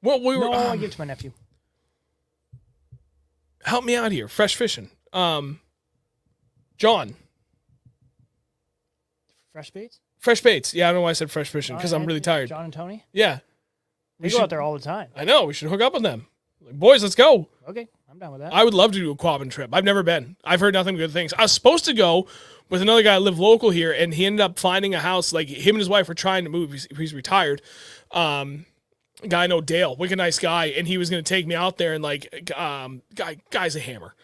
Well, we were. No, I give it to my nephew. Help me out here. Fresh fishing. John. Fresh baits? Fresh baits. Yeah, I don't know why I said fresh fishing because I'm really tired. John and Tony? Yeah. They go out there all the time. I know. We should hook up with them. Like, boys, let's go. Okay, I'm down with that. I would love to do a Quabbin trip. I've never been. I've heard nothing but good things. I was supposed to go with another guy that lived local here, and he ended up finding a house. Like, him and his wife were trying to move. He's retired. A guy I know, Dale, wicked nice guy, and he was going to take me out there, and like, guy's a hammer.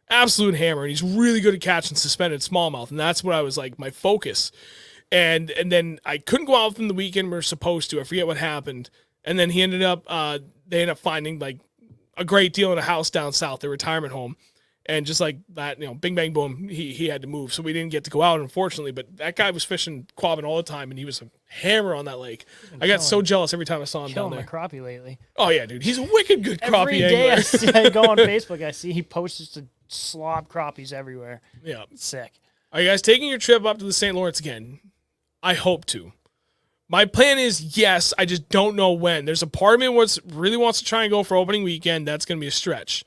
Absolute hammer, and he's really good at catching suspended smallmouth, and that's what I was like, my focus. And then I couldn't go out with him the weekend we were supposed to. I forget what happened. And then he ended up, they ended up finding like a great deal in a house down south, their retirement home. And just like that, bing, bang, boom, he had to move. So we didn't get to go out, unfortunately. But that guy was fishing Quabbin all the time, and he was a hammer on that lake. I got so jealous every time I saw him down there. Killing my crappie lately. Oh, yeah, dude. He's a wicked good crappie Every day angler. I go on Facebook, I see he posts just a slob crappies everywhere. Yeah. It's sick. Are you guys taking your trip up to the St. Lawrence again? I hope to. My plan is yes, I just don't know when. There's a part of me that really wants to try and go for opening weekend. That's going to be a stretch.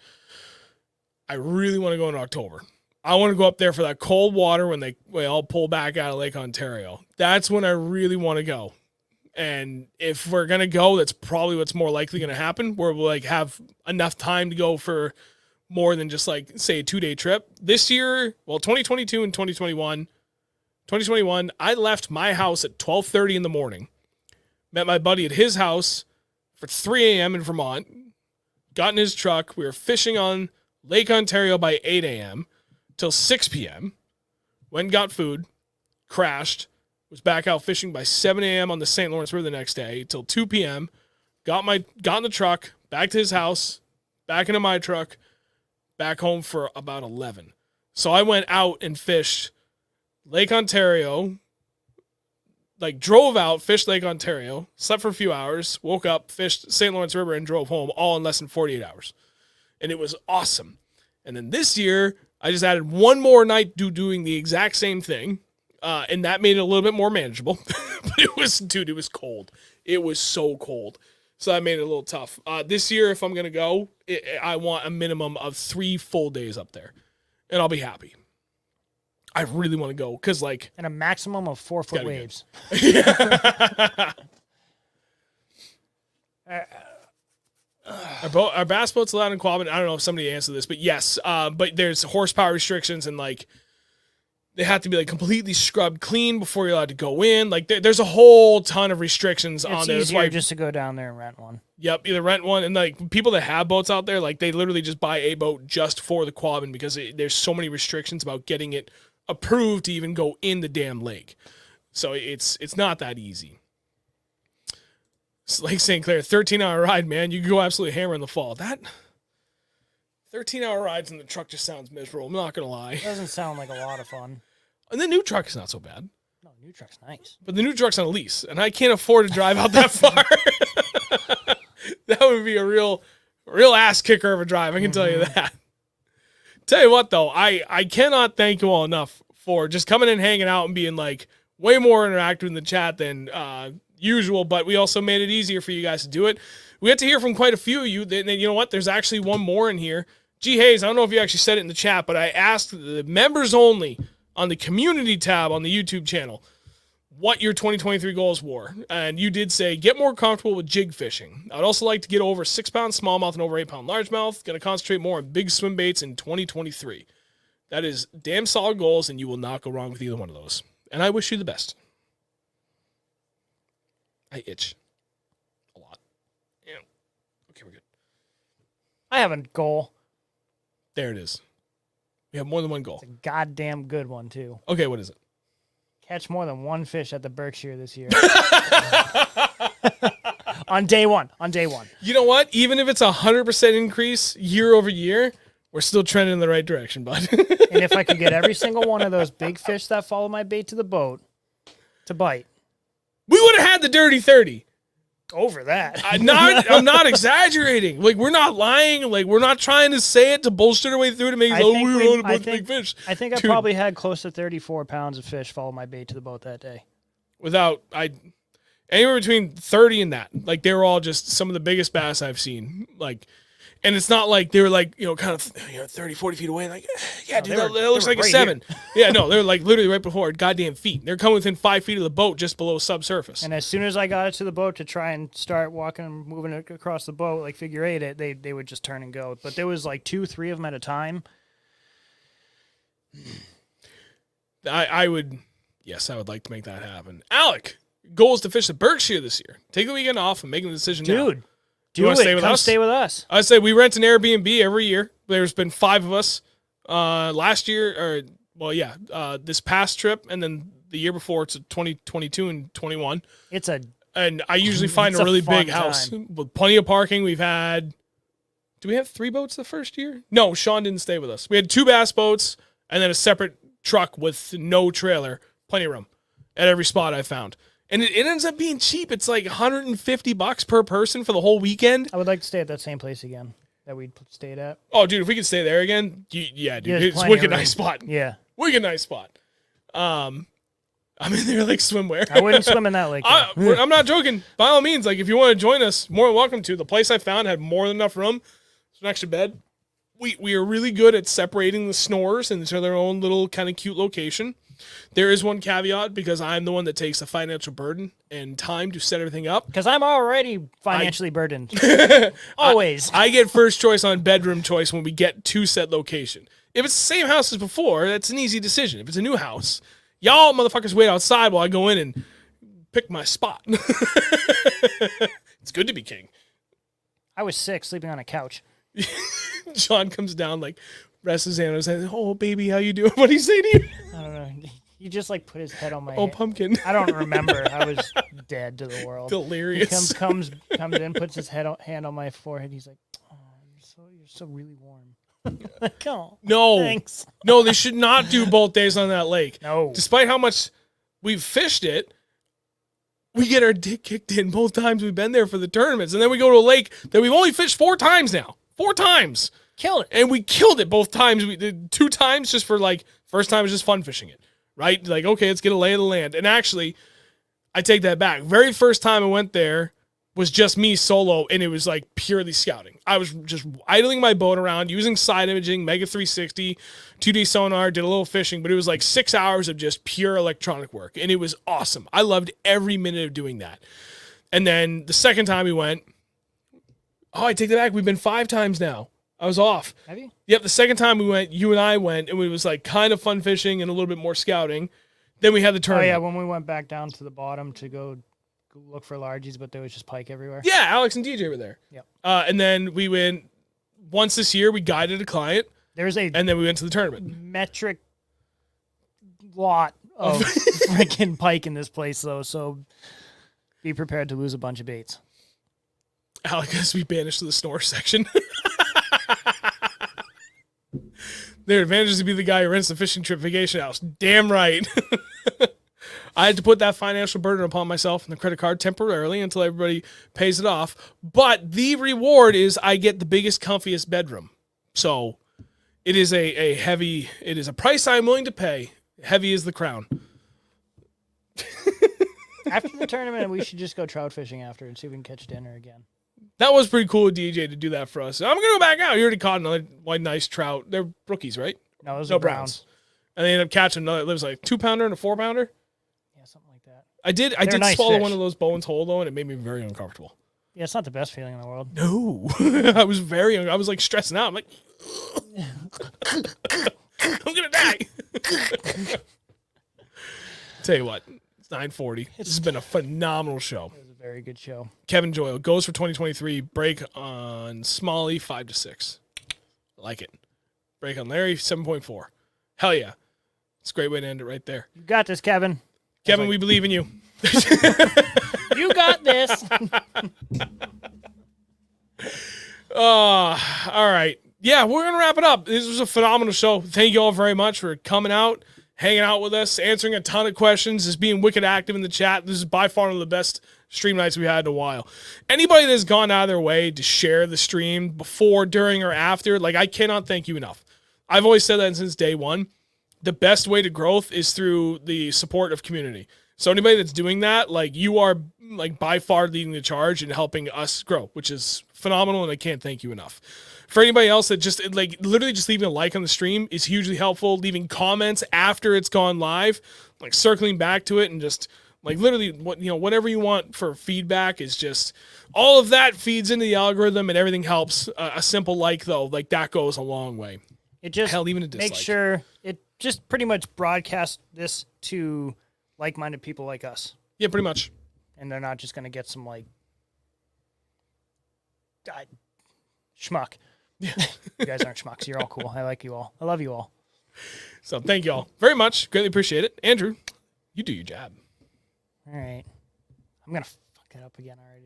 I really want to go in October. I want to go up there for that cold water when they all pull back out of Lake Ontario. That's when I really want to go. And if we're going to go, that's probably what's more likely going to happen, where we'll like have enough time to go for more than just like, say, a 2-day trip. This year, 2022 and 2021, I left my house at 12:30 in the morning, met my buddy at his house for 3 a.m. in Vermont, got in his truck. We were fishing on Lake Ontario by 8 a.m. till 6 p.m., went and got food, crashed, was back out fishing by 7 a.m. on the St. Lawrence River the next day till 2 p.m., got in the truck, back to his house, back into my truck, back home for about 11. So I went out and fished Lake Ontario, like drove out, fished Lake Ontario, slept for a few hours, woke up, fished St. Lawrence River, and drove home all in less than 48 hours. And it was awesome. And then this year, I just added one more night doing the exact same thing, and that made it a little bit more manageable. But it was cold. It was so cold. So that made it a little tough. This year, if I'm going to go, I want a minimum of 3 full days up there, and I'll be happy. I really want to go because, like, and a maximum of 4-foot waves. Our bass boat's allowed in Quabbin. I don't know if somebody answered this, but yes. But there's horsepower restrictions, and like they have to be like completely scrubbed clean before you're allowed to go in. Like there's a whole ton of restrictions on there. It's easier just to go down there and rent one. Yep, either rent one, and like people that have boats out there, like they literally just buy a boat just for the Quabbin because there's so many restrictions about getting it approved to even go in the damn lake. So it's not that easy. It's Lake St. Clair, 13-hour ride, man. You can go absolutely hammer in the fall. That 13-hour rides in the truck just sounds miserable. I'm not going to lie. It doesn't sound like a lot of fun. And the new truck is not so bad. No, new truck's nice. But the new truck's on a lease, and I can't afford to drive out that far. That would be a real ass kicker of a drive, I can tell you that. Tell you what, though, I cannot thank you all enough for just coming and hanging out and being like way more interactive in the chat than usual, but we also made it easier for you guys to do it. We got to hear from quite a few of you. You know what? There's actually one more in here. G. Hayes, I don't know if you actually said it in the chat, but I asked the members only on the community tab on the YouTube channel what your 2023 goals were. And you did say, get more comfortable with jig fishing. I'd also like to get over 6-pound smallmouth and over 8-pound largemouth. Going to concentrate more on big swim baits in 2023. That is damn solid goals, and you will not go wrong with either one of those. And I wish you the best. I itch a lot. Yeah. Okay, we're good. I have a goal. There it is. We have more than one goal. It's a goddamn good one, too. Okay, what is it? catch more than one fish at the Berkshire this year. On day one. You know what? Even if it's 100% increase year over year, we're still trending in the right direction, bud. And if I could get every single one of those big fish that follow my bait to the boat to bite, we would have had the dirty 30. over that. I'm not exaggerating. Like, we're not lying. Like, we're not trying to say it to bullshit our way through to make it, we were on a bunch of big fish. I think I Dude, probably had close to 34 pounds of fish follow my bait to the boat that day. Anywhere between 30 and that. Like, they were all just some of the biggest bass I've seen. Like, and it's not like they were like, kind of 30, 40 feet away. Like, yeah, dude, that looks like a 7. Yeah, no, they're like literally right before goddamn feet. They're coming within 5 feet of the boat just below subsurface. And as soon as I got it to the boat to try and start walking and moving it across the boat, like figure eight it, they would just turn and go. But there was like 2, 3 of them at a time. I would like to make that happen. Alec, goal is to fish the Berkshire this year. Take the weekend off and make a decision now. Dude, Come stay with us. I say we rent an Airbnb every year. There's been 5 of us. Last year, this past trip, and then the year before, it's 2022 and 21. And I usually find a really big house with plenty of parking. Do we have 3 boats the first year? No, Sean didn't stay with us. We had 2 bass boats and then a separate truck with no trailer. Plenty of room at every spot I found. And it ends up being cheap. It's like $150 per person for the whole weekend. I would like to stay at that same place again that we stayed at. Oh, dude, if we could stay there again, yeah, dude, it's a wicked nice spot. Yeah. Wicked nice spot. I'm in there like swimwear. I wouldn't swim in that lake. I'm not joking. By all means, like if you want to join us, more than welcome to. The place I found had more than enough room. It's an extra bed. We are really good at separating the snores into their own little kind of cute location. There is one caveat because I'm the one that takes the financial burden and time to set everything up. Because I'm already financially burdened. Always. I get first choice on bedroom choice when we get to said location. If it's the same house as before, that's an easy decision. If it's a new house, y'all motherfuckers wait outside while I go in and pick my spot. It's good to be king. I was sick, sleeping on a couch. John comes down, like, rests his hand on his head. Oh, baby, how you doing? What do you say to you? I don't know. He just, like, put his head on my head. Pumpkin. I don't remember. I was dead to the world. Delirious. He comes in, puts his hand on my forehead. He's like, oh, you're so really warm. Like, oh, no. Thanks. No, they should not do both days on that lake. No. Despite how much we've fished it, we get our dick kicked in both times we've been there for the tournaments. And then we go to a lake that we've only fished 4 times now. 4 times. Killed it. And we killed it both times. We did 2 times just for, like, first time was just fun fishing it. Right? Like, okay, let's get a lay of the land. And actually, I take that back. Very first time I went there was just me solo, and it was, like, purely scouting. I was just idling my boat around, using side imaging, Mega 360, 2D sonar, did a little fishing, but it was, like, 6 hours of just pure electronic work, and it was awesome. I loved every minute of doing that. And then the second time we went, I take that back. We've been 5 times now. I was off. Have you? Yep, the second time we went, you and I went, and it was like kind of fun fishing and a little bit more scouting. Then we had the tournament. Oh, yeah, when we went back down to the bottom to go look for largies, but there was just pike everywhere. Yeah, Alex and DJ were there. Yep. And then we went, once this year, we guided a client. And then we went to the tournament. Metric lot of freaking pike in this place, though, so be prepared to lose a bunch of baits. Alex has to be banished to the snore section. Their advantage is to be the guy who rents the fishing trip vacation house. Damn right. I had to put that financial burden upon myself and the credit card temporarily until everybody pays it off. But the reward is I get the biggest, comfiest bedroom. So it is it is a price I'm willing to pay. Heavy is the crown. After the tournament, we should just go trout fishing after and see if we can catch dinner again. That was pretty cool of DJ to do that for us. I'm going to go back out. You already caught another white, nice trout. They're rookies, right? No, those are browns. And they ended up catching another. It was like 2-pounder and a 4-pounder. Yeah, something like that. I did nice swallow fish. One of those Bowen's whole, though, and it made me very uncomfortable. Yeah, it's not the best feeling in the world. No. I was I was like stressing out. I'm like, I'm going to die. Tell you what, it's 9:40. This has been a phenomenal show. It was a very good show. Kevin Joyle goes for 2023. Break on Smalley 5-6. I like it. Break on Larry 7.4. Hell yeah. It's a great way to end it right there. You got this, Kevin. Kevin, we believe in you. You got this. All right. Yeah, we're going to wrap it up. This was a phenomenal show. Thank you all very much for coming out, hanging out with us, answering a ton of questions, just being wicked active in the chat. This is by far one of the best stream nights we had in a while. Anybody that's gone out of their way to share the stream before, during, or after, like, I cannot thank you enough. I've always said that since day one. The best way to growth is through the support of community. So anybody that's doing that, like, you are, like, by far leading the charge and helping us grow, which is phenomenal, and I can't thank you enough. For anybody else that just, like, literally just leaving a like on the stream is hugely helpful. Leaving comments after it's gone live, like, circling back to it and just, like, literally, whatever you want for feedback is just, all of that feeds into the algorithm and everything helps. A simple like, though, like, that goes a long way. It just Hell, even a dislike. make sure it just pretty much broadcasts this to like-minded people like us. Yeah, pretty much. And they're not just going to get some, like, schmuck. You guys aren't schmucks. You're all cool. I like you all. I love you all. So thank you all very much. Greatly appreciate it. Andrew, you do your job. All right. I'm going to fuck it up again already.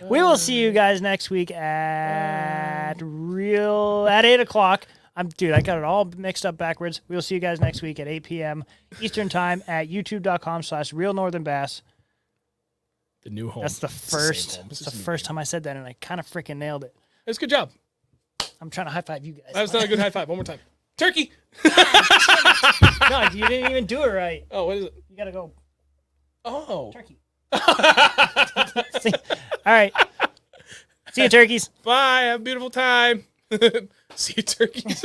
We will see you guys next week at 8 o'clock. I got it all mixed up backwards. We will see you guys next week at 8 p.m. Eastern time at youtube.com/realnorthernbass. The new home. That's the first. It's the first time I said that, and I kind of freaking nailed it. That's a good job. I'm trying to high five you guys. That was not a good high five. One more time. Turkey. No, you didn't even do it right. Oh, what is it? You gotta go. Oh. Turkey. All right. See you, turkeys. Bye. Have a beautiful time. See you, turkeys.